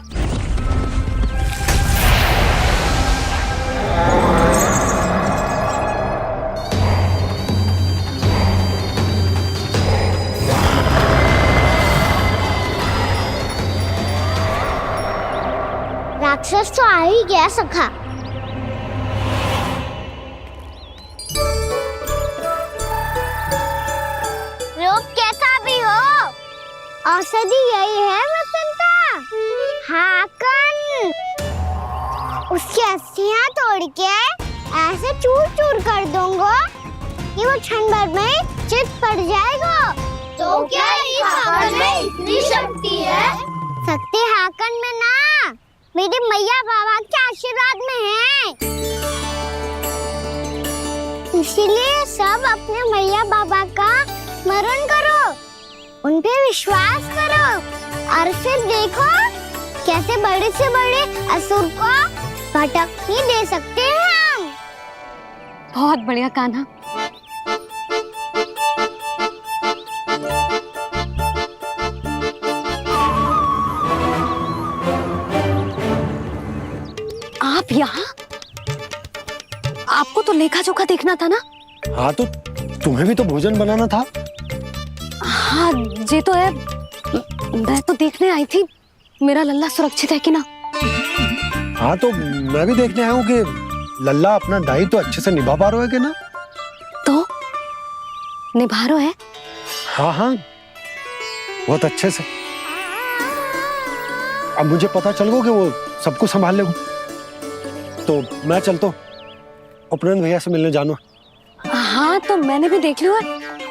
राक्षस तो आ ही गया सखा। औषधि यही है वसंता, हाकन। उसकी अस्थियां तोड़ के ऐसे चूर चूर कर दूंगा कि वो क्षण भर में चित पड़ जाएगा। तो क्या इस हाकन में इतनी शक्ति है? शक्ति हाकन में ना, मेरे मैया बाबा के आशीर्वाद में है। इसीलिए सब अपने मैया बाबा का स्मरण करो, उन पे विश्वास करो और फिर देखो कैसे बड़े से बड़े असुर को भटकने दे सकते हैं हम। बहुत बढ़िया कान्हा। आप यहाँ? आपको तो लेखा जोखा देखना था ना? हाँ तो तुम्हें भी तो भोजन बनाना था। हाँ ये तो है, मैं तो देखने आई थी मेरा लल्ला सुरक्षित है कि ना। हाँ तो मैं भी देखने आया हूँ कि लल्ला अपना दायित्व तो अच्छे से निभा पा रहा है कि ना। तो निभा रहा है? हाँ हाँ बहुत अच्छे से। अब मुझे पता चल गया कि वो सबको संभाल लेगा, तो मैं चलता हूँ, उपनंद भैया से मिलने जाना। हाँ तो मैंने भी देख लिया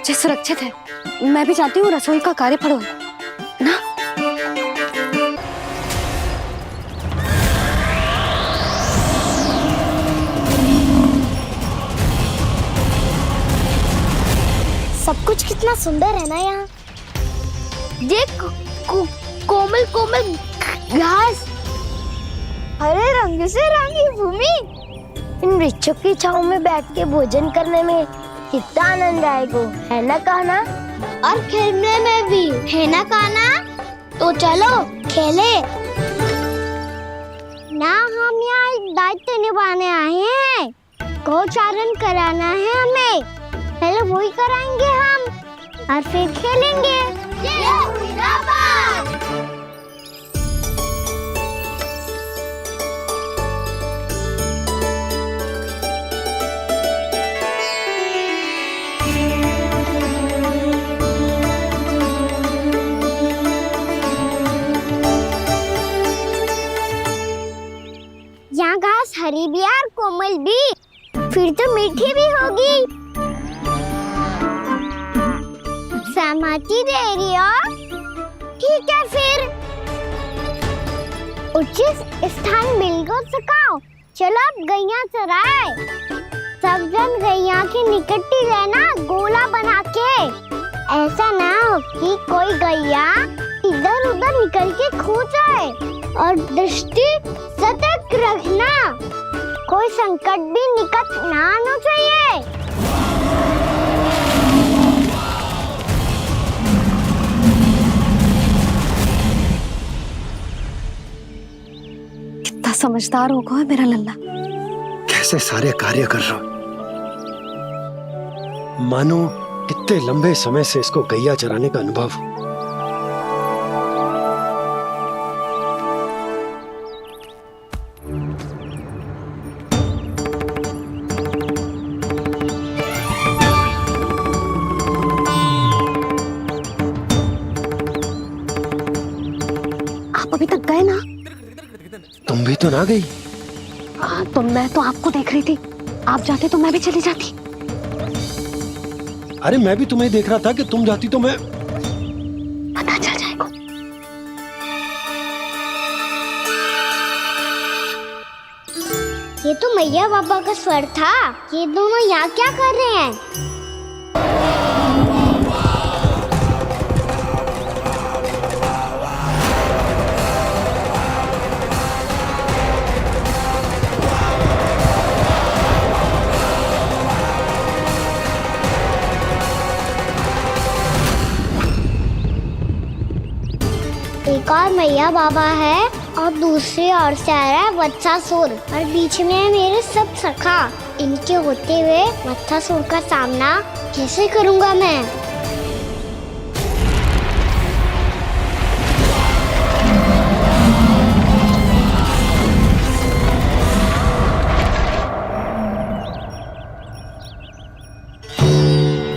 जो सुरक्षित है। मैं भी चाहती हूँ रसोई का कार्य पड़ो ना। सब कुछ कितना सुंदर है ना यहाँ। देख कोमल कोमल घास, हरे रंग से रंगी भूमि। इन वृक्षों की छांव में बैठ के भोजन करने में कितना आनंद आएगा, है ना कान्हा? और खेलने में भी, है ना कान्हा? तो चलो खेले ना। हम यहाँ एक दायित्व निभाने आए हैं, गोचारण कराना है हमें। पहले वही कराएंगे हम और फिर खेलेंगे। ये हुई ना बात। यहाँ घास हरी भी और कोमल भी, फिर तो मीठी भी होगी। सहमति दे रही हो? ठीक है फिर उचित स्थान मिलकर सकाओ। चलो अब गैया चराए। सब जन गैया के निकट ही रहना, गोला बना के। ऐसा ना हो कि कोई गैया इधर उधर निकल के खो जाए। और दृष्टि सतर्क रखना, कोई संकट भी निकट ना आना चाहिए। कितना समझदार होगा है मेरा लल्ला। कैसे सारे कार्य कर रहा, मानो कितने लंबे समय से इसको गैया चराने का अनुभव हो। अभी तक गए ना? तुम भी तो ना गई। तो मैं तो आपको देख रही थी, आप जाते तो मैं भी चली जाती। अरे मैं भी तुम्हें देख रहा था कि तुम जाती तो मैं। पता चल जाएगा। ये तो मैया बाबा का स्वर था। ये दोनों यहाँ क्या कर रहे हैं? एक और मैया बाबा है और दूसरी ओर से आ रहा है वत्सासुर और बीच में है मेरे सब सखा। इनके होते हुए वत्सासुर का सामना कैसे करूंगा मैं?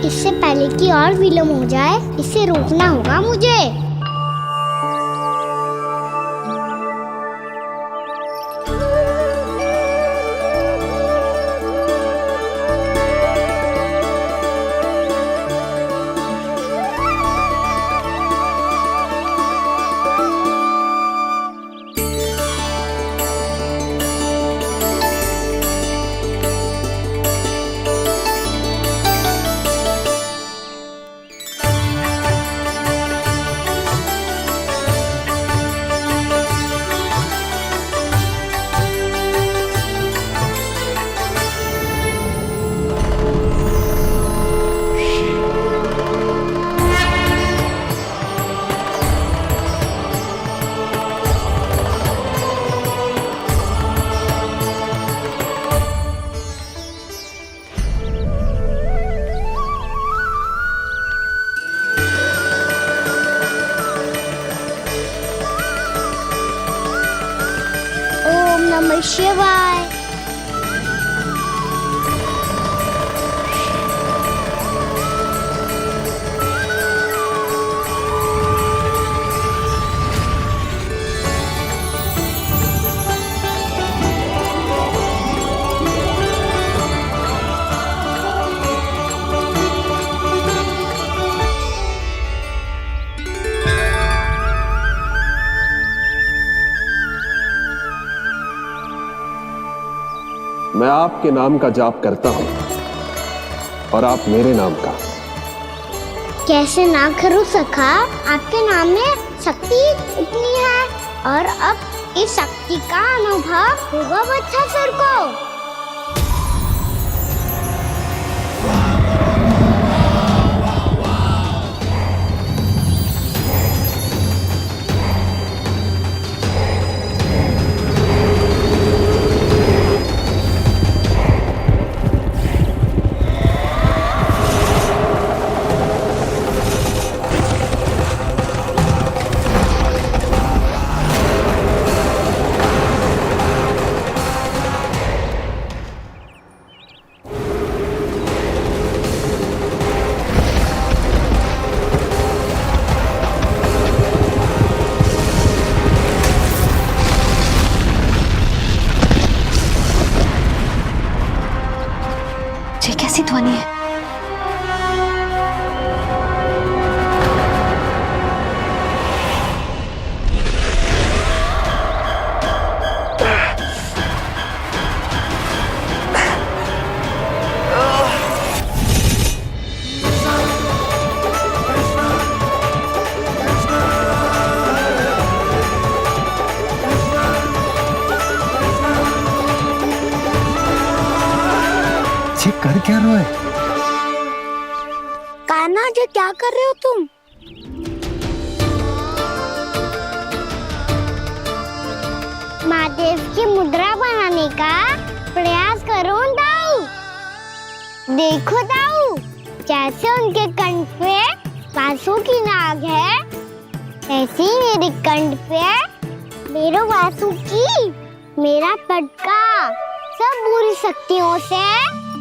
इससे पहले कि और विलम्ब हो जाए, इसे रोकना होगा मुझे। शिवाय। मैं आपके नाम का जाप करता हूं और आप मेरे नाम का। कैसे ना करूं सखा, आपके नाम में शक्ति इतनी है और अब इस शक्ति का अनुभव होगा बच्चा सर को। ये कैसी ध्वनि है? ये कर क्या रहे हो? कान्हा जी क्या कर रहे हो तुम? महादेव की मुद्रा बनाने का प्रयास करो दाऊ। देखो दाऊ, जैसे उनके कंठ पे वासु की नाग है, ऐसे ही मेरे कंठ पे मेरे वासु की मेरा पटका सब बुरी शक्तियों से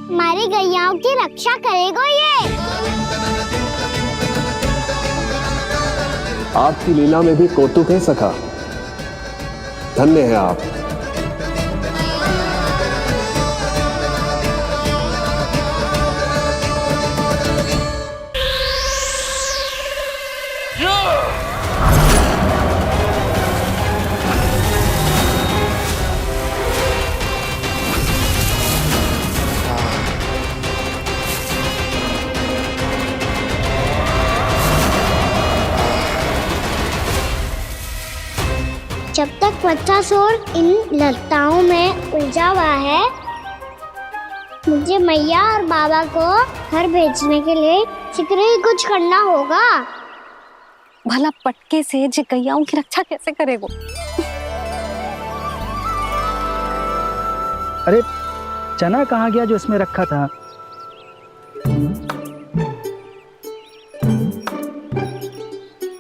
हमारी गैयाओं की रक्षा करेगा ये। आपकी लीला में भी कौतुक है सखा, धन्य है आप। जब तक बच्चासुर इन लताओं में उलझा हुआ है, मुझे मैया और बाबा को घर भेजने के लिए शीघ्र ही कुछ करना होगा। भला पटके से जे गैयाओं की रक्षा कैसे करेगो? अरे चना कहाँ गया जो इसमें रखा था?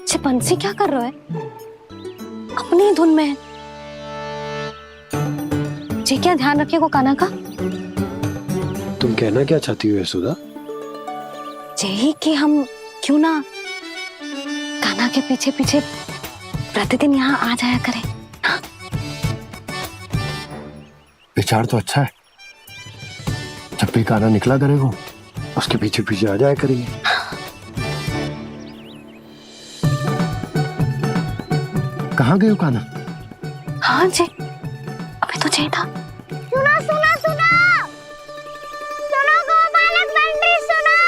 जे बंसी क्या कर रहा है? अपनी धुन में है। जी क्या ध्यान रखिएगा कान्हा का। तुम कहना क्या चाहती हो यशोदा? यही कि हम क्यों ना कान्हा के पीछे पीछे प्रतिदिन यहाँ आ जाया करें। हाँ? विचार तो अच्छा है। जब भी कान्हा निकला करेगा उसके पीछे पीछे आ जाया करेंगे। कहाँ गए हो कान्हा? हाँ जी, अभी तो चाहिए था। सुनो सुनो सुनो सुनो गोपालक बंटी सुनो।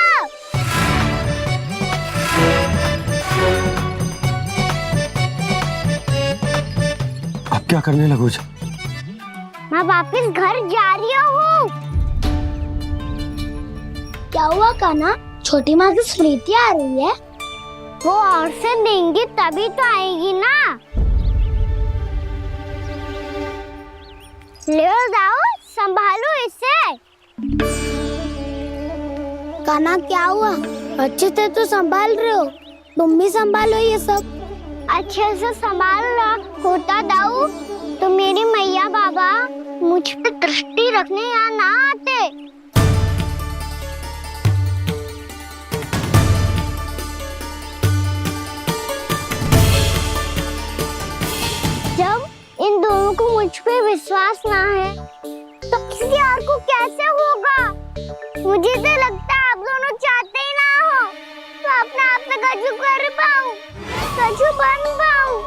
अब क्या करने लगो? मैं वापस घर जा रही हूँ। क्या हुआ कान्हा? छोटी माँ की स्मृति आ रही है। वो और से देंगी तभी तो आएगी ना। ले जाओ, संभालो इसे। कान्हा क्या हुआ? अच्छे से तो संभाल रहे हो, तुम भी संभालो ये सब। अच्छे से संभाल रहा होता दाऊ तो मेरी मैया बाबा, मुझ पे दृष्टि रखने यहाँ ना आते। जब इन दोनों को मुझ पे विश्वास ना है तो किसी और को कैसे होगा? मुझे तो लगता है आप दोनों चाहते ही ना हो तो अपने आप में गजू कर पाऊं, गजू बन पाऊं।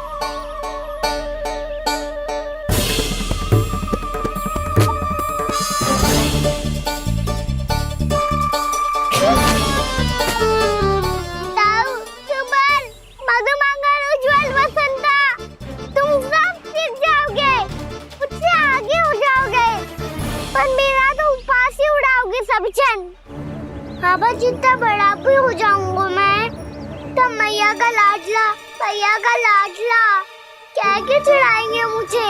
बाबा जितना बड़ा भी हो जाऊंगा मैं, तब मैया का लाडला, भैया का लाडला क्या के चिढ़ाएंगे मुझे।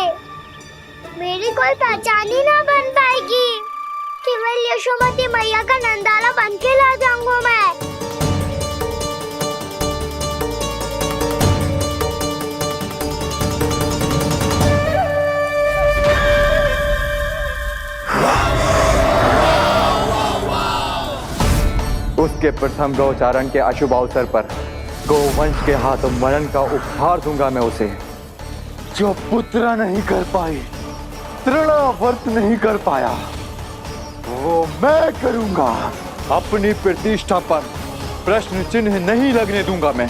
मेरी कोई पहचान ही ना बन पाएगी। केवल यशोमती मैया का नंदाला बन के ला जाऊंगा मैं। उसके प्रथम गौचारण के अशुभ अवसर पर गोवंश के हाथों मरण का उपहार दूंगा मैं उसे। जो पुत्र नहीं कर पाई, तृणावर्त नहीं कर पाया, वो मैं करूंगा। अपनी प्रतिष्ठा पर प्रश्न चिन्ह नहीं लगने दूंगा मैं।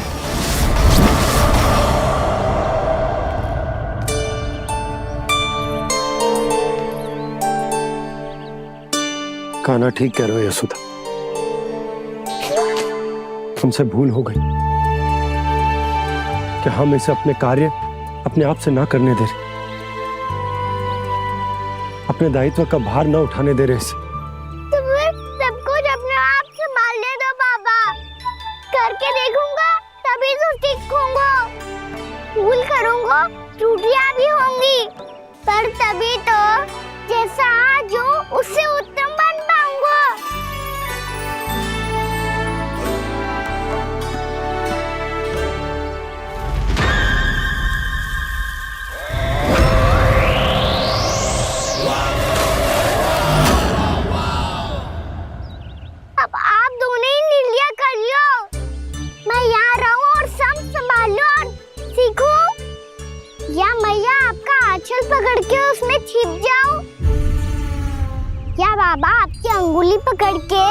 कान्हा ठीक कह रहे हो यशोदा, हमसे भूल हो गई कि हम इसे अपने कार्य अपने आप से ना करने दे रहे, अपने दायित्व का भार ना उठाने दे रहे इसे। तो फिर सब कुछ अपने आप से संभालने दो बाबा, करके देखूंगा तभी तो सीखूंगा। भूल करूंगा, त्रुटियां भी होंगी, पर तभी तो जैसा आज हूं उससे उत्तम बन पाऊंगा। अब आप दोनों ही निर्णय कर लो, मैं यहाँ रहूं और सब संभाल लूं और सीखूं, या मैया आपका आंचल पकड़ के उसमें छिप जाऊं, या बाबा आपकी अंगुली पकड़ के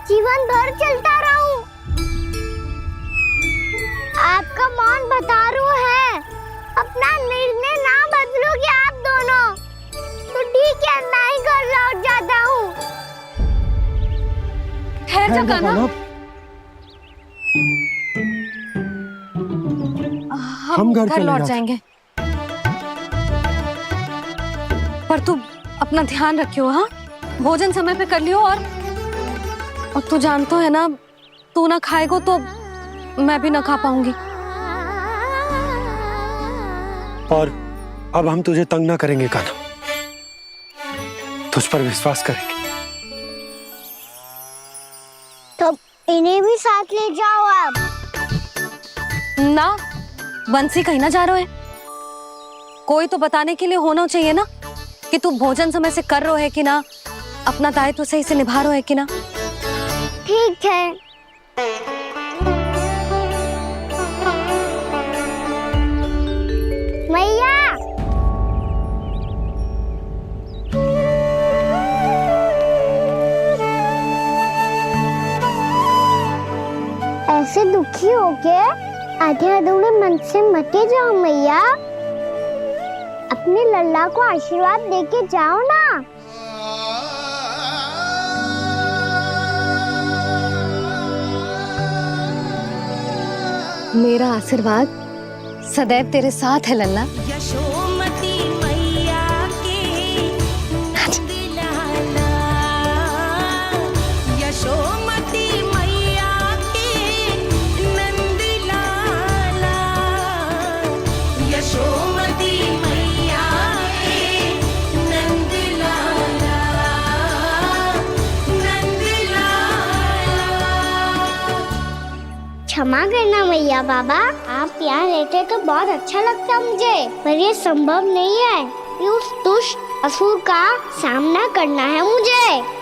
जीवन भर चलता रहूं। आपका मौन बतारू है, अपना निर्णय ना बदलोगे आप दोनों तो ठीक है, मैं ही घर लौट जाता हूँ। ठहर जा कान्हा, हम घर लौट जाएंगे, पर तू अपना ध्यान रखियो। हाँ, भोजन समय पे कर लियो, और तू जानतो है ना, तू ना खाएगो तो मैं भी ना खा पाऊंगी। और अब हम तुझे तंग ना करेंगे कान्हा, तुझ पर विश्वास करेंगे। तो इन्हें भी साथ ले जाओ आप। ना, बंसी कहीं ना जा रहे है, कोई तो बताने के लिए होना चाहिए ना कि तू भोजन समय से कर रहे है कि ना, अपना दायित्व सही से निभा रहे है कि ना। ठीक है। मैया, ऐसे दुखी होके आधे अधूरे मन से मत जाओ मैया, अपने लल्ला को आशीर्वाद देके जाओ ना। मेरा आशीर्वाद सदैव तेरे साथ है लल्ला। यशोमती मैया के नंद लाला, यशोमती मैया के नंद लाला, यशोमती मैया के नंद लाला, नंद लाला। क्षमा करना मैया बाबा, आप यहाँ रहते तो बहुत अच्छा लगता मुझे, पर ये संभव नहीं है। कि उस दुष्ट असुर का सामना करना है मुझे।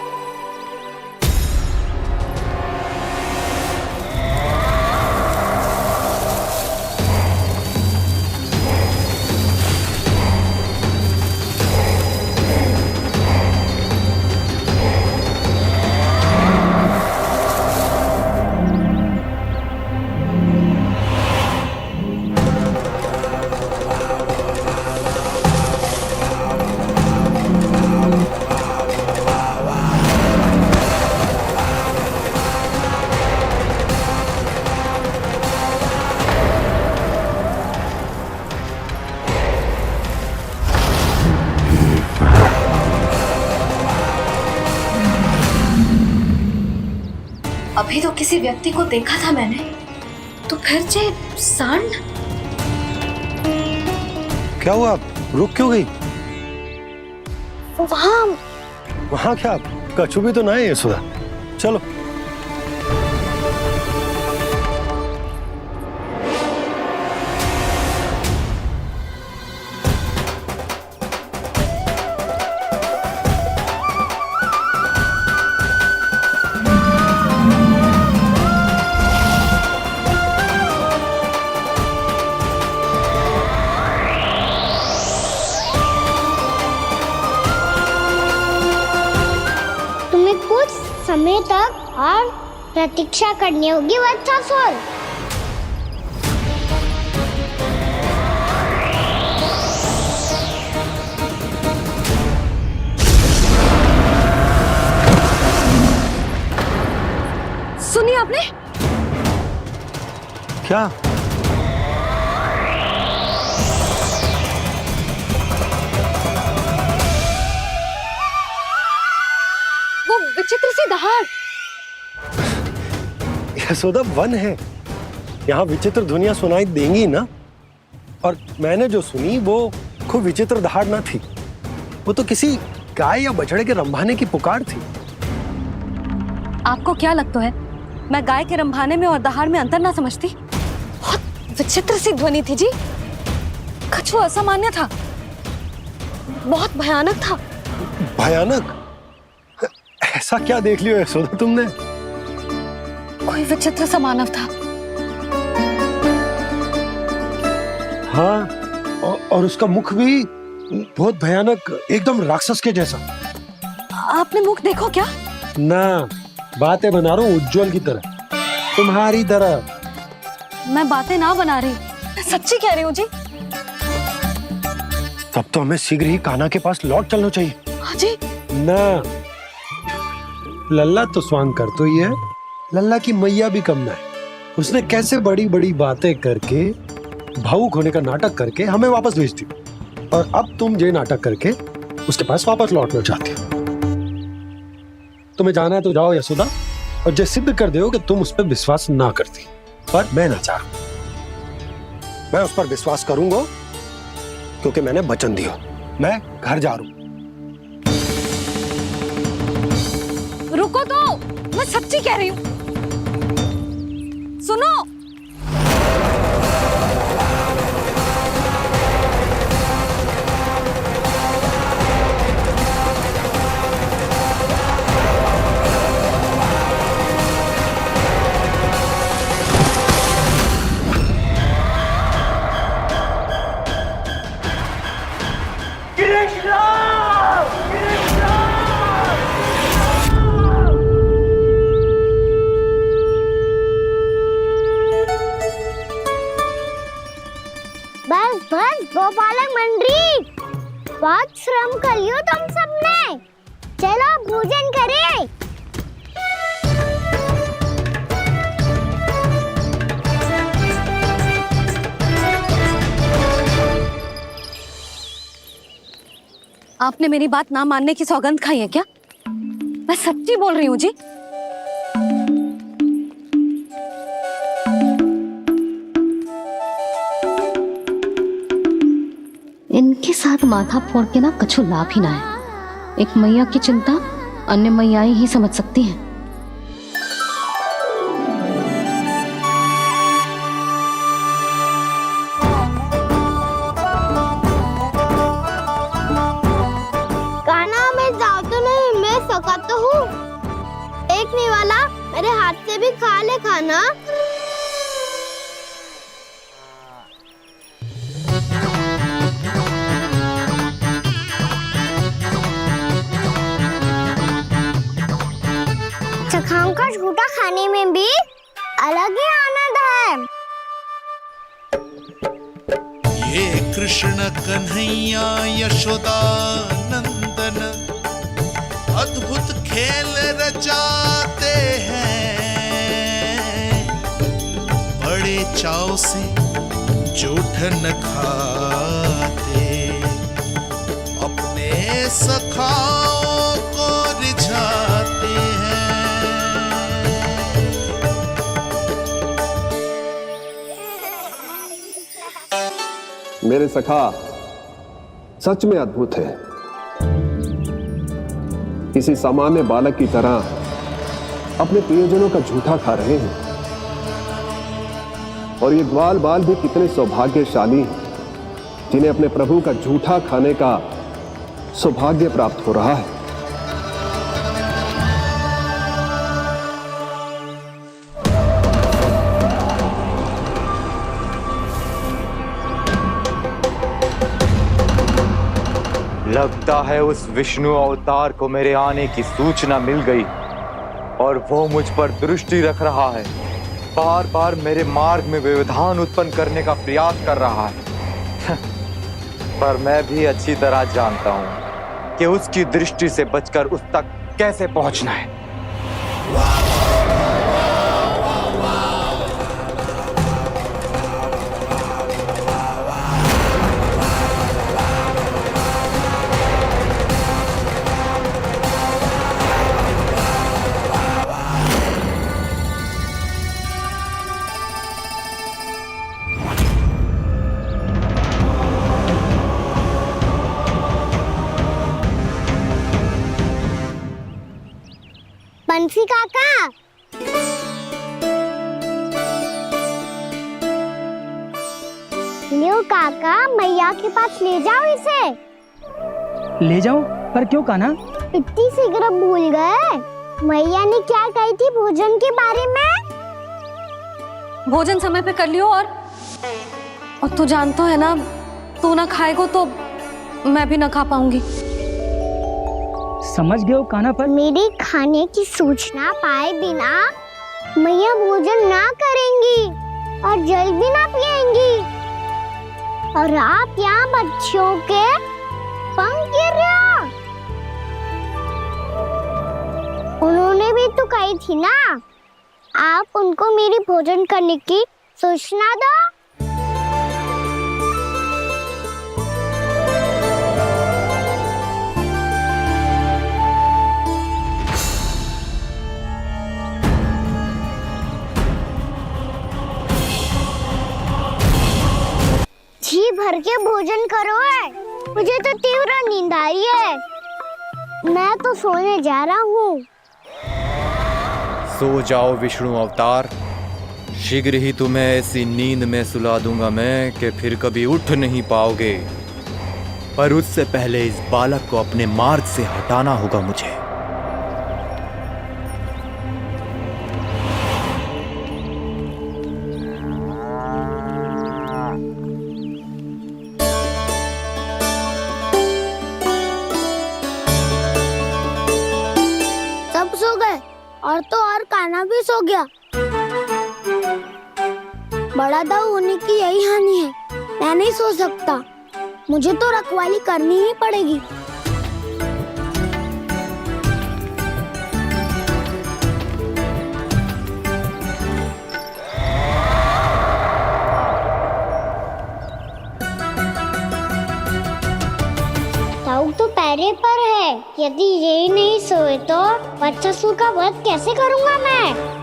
अभी तो किसी व्यक्ति को देखा था मैंने, तो फिर से सांड। क्या हुआ, रुक क्यों गई? वहाँ क्या कछु भी तो ना है यशोदा, चलो। समय तक और प्रतीक्षा करनी होगी वत्सासुर। सुनिए आपने क्या? वो विचित्र सी दहाड़। यशोदा वन है, यहाँ विचित्र ध्वनियां सुनाई देंगी ना। और मैंने जो सुनी वो खूब विचित्र दहाड़ ना थी, वो तो किसी गाय या बछड़े के रंभाने की पुकार थी। आपको क्या लगता है मैं गाय के रंभाने में और दहाड़ में अंतर ना समझती? बहुत विचित्र सी ध्वनि थी जी, कुछ असामान्य था, बहुत भयानक था। भयानक? ऐसा क्या देख लियो यशोदा तुमने? कोई विचित्र सा मानव था। हाँ, और उसका मुख भी बहुत भयानक, एकदम राक्षस के जैसा। आपने मुख देखो क्या? ना, बातें बना रहा हूँ उज्जवल की तरह, तुम्हारी तरह। मैं बातें ना बना रही, मैं सच्ची कह रही हूँ जी। तब तो हमें शीघ्र ही कान्हा के पास लौट चलना चाहिए। हाँ जी। ना, लल्ला तो स्वांग कर तो ही है, लल्ला की मैया भी कम ना है। उसने कैसे बड़ी बड़ी बातें करके, भावुक होने का नाटक करके हमें वापस भेज दी, और अब तुम ये नाटक करके उसके पास वापस लौटना चाहती हो। तुम्हें जाना है तो जाओ यशोदा, और ये सिद्ध कर दो कि तुम उस पर विश्वास ना करती। पर मैं ना चाहूं, मैं उस पर विश्वास करूंगा क्योंकि मैंने वचन दिया। मैं घर जा रहा हूं। रुको तो, मैं सच्ची कह रही हूँ, सुनो। बस बस गोपालक मंडली, बहुत श्रम कर लियो तुम सबने, चलो भोजन करें। आपने मेरी बात ना मानने की सौगंध खाई है क्या? मैं सच्ची बोल रही हूँ जी। इनके साथ माथा फोड़ के ना कछु लाभ ही ना है। एक मैया की चिंता अन्य मैयाएं ही समझ सकती हैं। एक नहीं वाला मेरे हाथ से भी खा ले खाना। चखाओं का झूठा खाने में भी अलग ही आनंद है। ये कृष्ण कन्हैया यशोदा नंदन अद्भुत खेल रचाते हैं, बड़े चाव से जूठन खाते, अपने सखाओं को रिझाते हैं। मेरे सखा सच में अद्भुत है। किसी सामान्य बालक की तरह अपने प्रियजनों का झूठा खा रहे हैं, और ये ग्वाल बाल भी कितने सौभाग्यशाली हैं जिन्हें अपने प्रभु का झूठा खाने का सौभाग्य प्राप्त हो रहा है। लगता है उस विष्णु अवतार को मेरे आने की सूचना मिल गई और वो मुझ पर दृष्टि रख रहा है। बार बार मेरे मार्ग में व्यवधान उत्पन्न करने का प्रयास कर रहा है। पर मैं भी अच्छी तरह जानता हूं कि उसकी दृष्टि से बचकर उस तक कैसे पहुंचना है। बंसी काका, लियो काका, मैया के पास ले जाओ इसे। ले जाओ? पर क्यों कान्हा? इतनी शीघ्र भूल गए? मैया ने क्या कही थी भोजन के बारे में? भोजन समय पे कर लियो। और तू जानता है ना, तू ना खाएगा तो मैं भी ना खा पाऊंगी। समझ गए हो कान्हा? पर मेरे खाने की सूचना पाए बिना मैया भोजन ना करेंगी और जल भी ना पिएंगी, और आप यहाँ बच्चों के पंख गिर रहे हो। उन्होंने भी तो कही थी ना, आप उनको मेरी भोजन करने की सूचना दो। जी भर के भोजन करो है, मुझे तो तीव्र नींद आई है। मैं तो सोने जा रहा हूँ। सो जाओ विष्णु अवतार, शीघ्र ही तुम्हें ऐसी नींद में सुला दूंगा मैं कि फिर कभी उठ नहीं पाओगे। पर उससे पहले इस बालक को अपने मार्ग से हटाना होगा मुझे। सब सो गए, और तो और कान्हा भी सो गया। बड़ा दाऊ होने की यही हानि है, मैं नहीं सो सकता। मुझे तो रखवाली करनी ही पड़ेगी। दाऊ तो पैरे पर है, यदि यही नहीं सोए तो बच्चासुर का वध कैसे करूंगा मैं?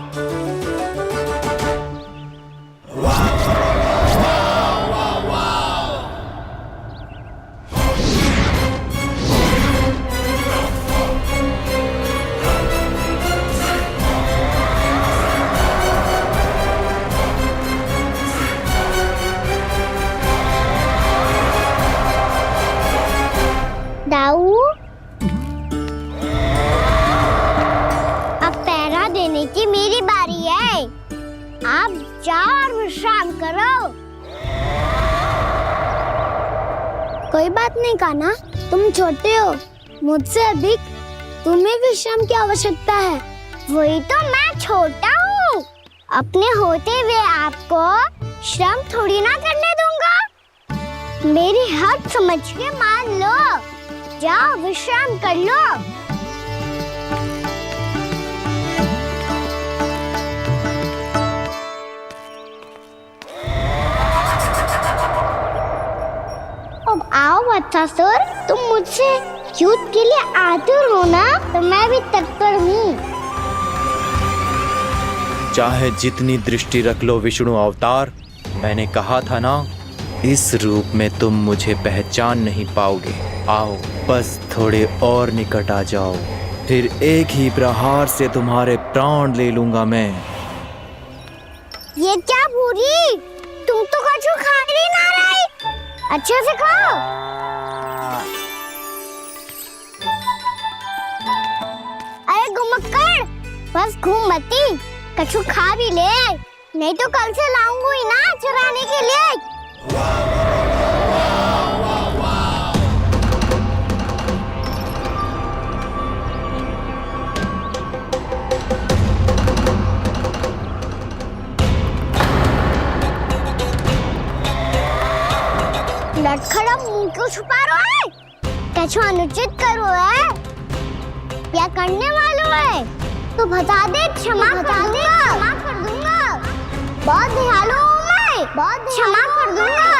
दाऊ की मेरी बारी है। आप जाओ और विश्राम करो। कोई बात नहीं कान्हा, तुम छोटे हो, मुझसे अधिक तुम्हें विश्राम की आवश्यकता है। वही तो मैं छोटा हूँ, अपने होते हुए आपको श्रम थोड़ी ना करने दूंगा। मेरी हद समझ के मान लो, जाओ विश्राम कर लो। अब आओ वत्सासुर, तुम मुझसे युद्ध के लिए आतुर हो ना, तो मैं भी तत्पर हूँ। चाहे जितनी दृष्टि रख लो विष्णु अवतार, मैंने कहा था ना, इस रूप में तुम मुझे पहचान नहीं पाओगे। आओ बस थोड़े और निकट आ जाओ, फिर एक ही प्रहार से तुम्हारे प्राण ले लूंगा मैं। ये क्या भूरी, तुम तो कछु खा ही ना रही, अच्छे से खाओ। अरे घुमक्कड़, बस घूम मती, कछु खा भी ले, नहीं तो कल से लाऊंगी ही ना चुराने के लिए। लटखड़ा मुंह क्यों छुपा रहा है? कछु अनुचित करो है या करने वालों है तो बता दे, क्षमा कर दूंगा। बहुत दयालु हूँ मैं, बहुत क्षमा कर दूंगा।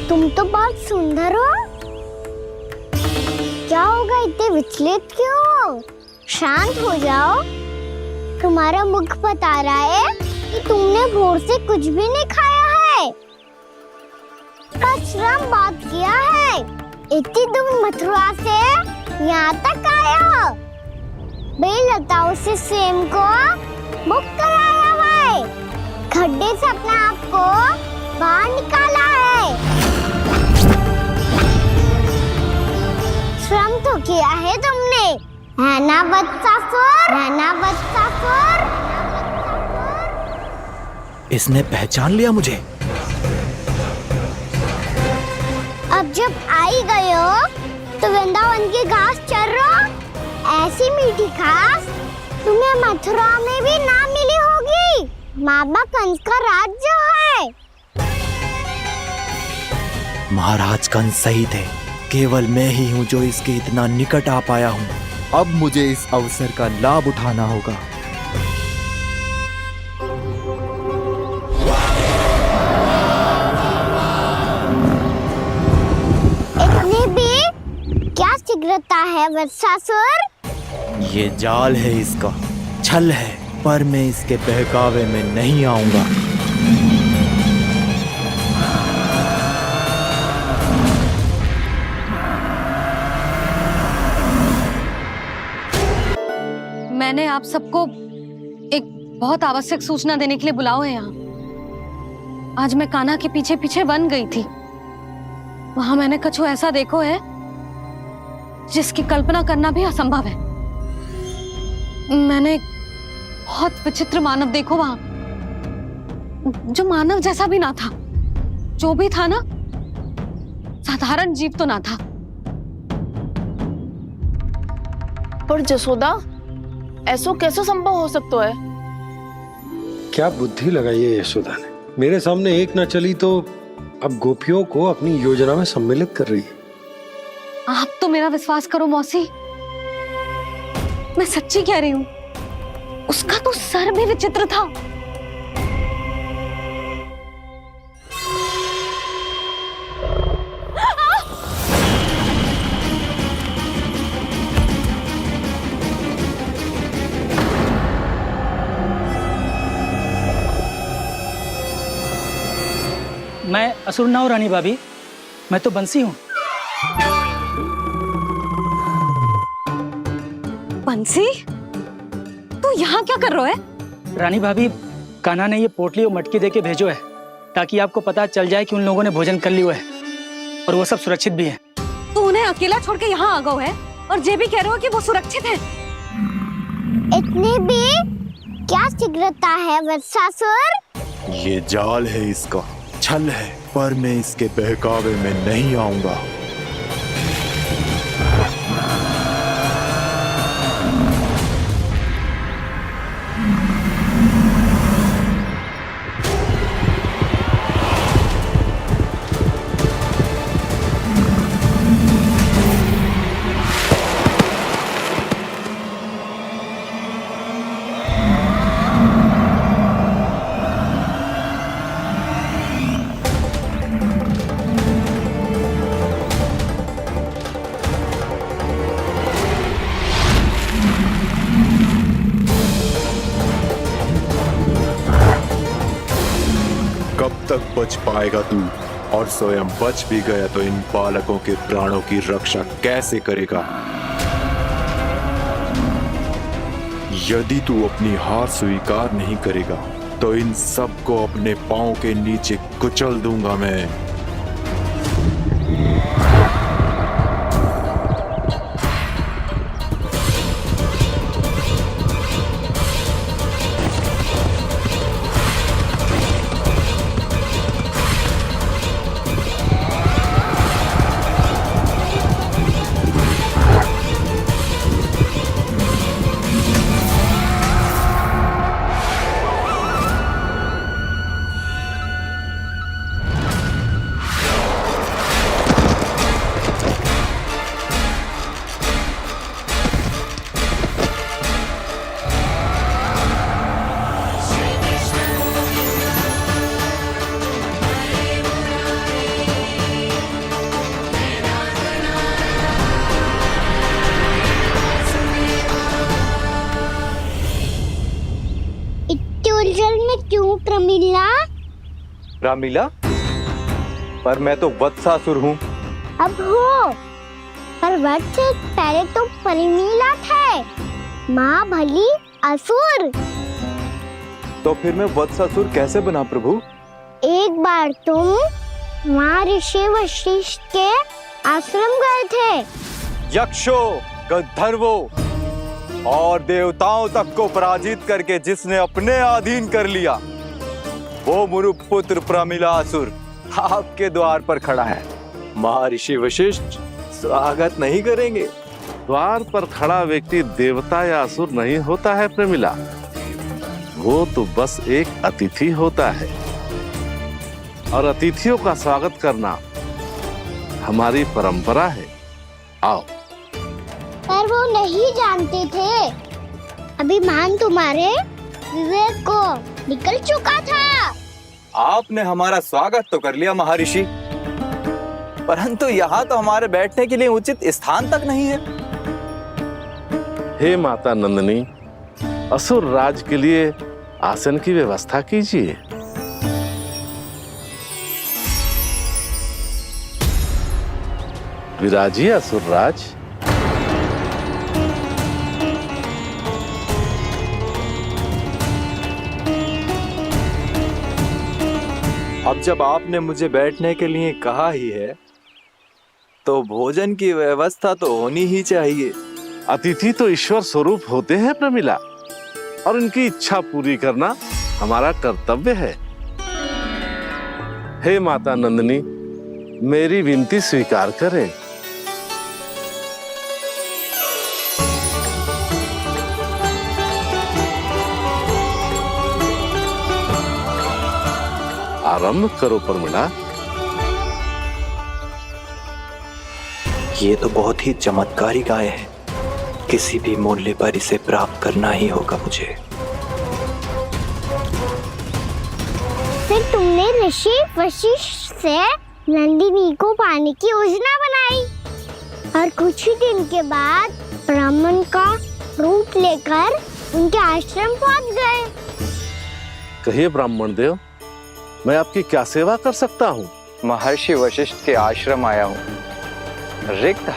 तुम तो बहुत सुंदर हो, क्या होगा, इतने विचलित क्यों हो? शांत हो जाओ। तुम्हारा मुख बता रहा है कि तुमने भोर से कुछ भी नहीं खाया है, बस श्रम बहुत किया है। इतनी दूर मथुरा से यहाँ तक आया हो, बेलताओं से स्वयं को मुक्त कराया हुआ है, खड्डे से अपने आप को बाहर निकाला है। श्रम तो किया है तुमने, है ना वत्सासुर? इसने पहचान लिया मुझे। अब जब आई गए हो तो वृंदावन की घास चर रहो। ऐसी मीठी घास तुम्हें मथुरा में भी ना मिली होगी। बाबा कंस का राज जो है। महाराज कंस सही थे, केवल मैं ही हूँ जो इसके इतना निकट आ पाया हूँ। अब मुझे इस अवसर का लाभ उठाना होगा। इतने भी क्या शीघ्रता है वत्सासुर? ये जाल है इसका, छल है, पर मैं इसके बहकावे में नहीं आऊंगा। मैंने आप सबको एक बहुत आवश्यक सूचना देने के लिए बुलाओ है यहाँ। आज मैं कान्हा के पीछे पीछे वन गई थी। वहां मैंने कछु ऐसा देखो है जिसकी कल्पना करना भी असंभव है। मैंने बहुत विचित्र मानव देखो वहां, जो मानव जैसा भी ना था। जो भी था ना, साधारण जीव तो ना था। पर जसोदा, ऐसो कैसे संभव हो सकता है? क्या बुद्धि लगाई है यशोदा ने। मेरे सामने एक न चली तो अब गोपियों को अपनी योजना में सम्मिलित कर रही है। आप तो मेरा विश्वास करो मौसी, मैं सच्ची कह रही हूँ। उसका तो सर भी विचित्र था। मैं असुर ना हूं रानी भाभी, मैं तो बंसी हूँ। बंसी, तू यहाँ क्या कर रहा है? रानी भाभी, कान्हा ने ये पोटली और मटकी देके भेजो है ताकि आपको पता चल जाए कि उन लोगों ने भोजन कर लिया है और वो सब सुरक्षित भी है। तू उन्हें अकेला छोड़ के यहाँ आ गया है? और जे भी कह रहे हो कि वो सुरक्षित है। इतनी भी क्या शीघ्रता है वत्सासुर? ये जाल है, इसका छल है, पर मैं इसके बहकावे में नहीं आऊंगा। कब तक बच पाएगा तू? और स्वयं बच भी गया तो इन बालकों के प्राणों की रक्षा कैसे करेगा? यदि तू अपनी हार स्वीकार नहीं करेगा तो इन सबको अपने पांव के नीचे कुचल दूंगा मैं। क्यों प्रमिला? रामीला, पर मैं तो वत्सासुर हूँ। अब हो, पर वट से पहले तो प्रमिला थे, माँ भली असुर। तो फिर मैं वत्सासुर कैसे बना प्रभु? एक बार तुम माँ ऋषि वशिष्ठ के आश्रम गए थे। यक्षों, गंधर्वों और देवताओं तक को पराजित करके जिसने अपने अधीन कर लिया, वो मुरुपुत्र प्रमिलासुर आपके द्वार पर खड़ा है। महर्षि वशिष्ठ स्वागत नहीं करेंगे। द्वार पर खड़ा व्यक्ति देवता या असुर नहीं होता है प्रमिला, वो तो बस एक अतिथि होता है, और अतिथियों का स्वागत करना हमारी परंपरा है। आओ। पर वो नहीं जानते थे, अभिमान तुम्हारे विवेक को निकल चुका था। आपने हमारा स्वागत तो कर लिया महर्षि, परंतु यहाँ तो हमारे बैठने के लिए उचित स्थान तक नहीं है। हे माता नंदिनी, असुर राज के लिए आसन की व्यवस्था कीजिए। विराजिए असुर राज। अब जब आपने मुझे बैठने के लिए कहा ही है, तो भोजन की व्यवस्था तो होनी ही चाहिए। अतिथि तो ईश्वर स्वरूप होते हैं प्रमिला, और उनकी इच्छा पूरी करना हमारा कर्तव्य है। हे माता नंदिनी, मेरी विनती स्वीकार करें। आरंभ करो प्रमिला। ये तो बहुत ही चमत्कारी गाय है, किसी भी मूल्य पर इसे प्राप्त करना ही होगा मुझे। फिर तुमने ऋषि वशिष्ठ से नंदिनी को पाने की योजना बनाई, और कुछ ही दिन के बाद ब्राह्मण का रूप लेकर उनके आश्रम पहुंच गए। कहिए ब्राह्मण देव, मैं आपकी क्या सेवा कर सकता हूँ? महर्षि वशिष्ठ के आश्रम आया हूँ। रिक्त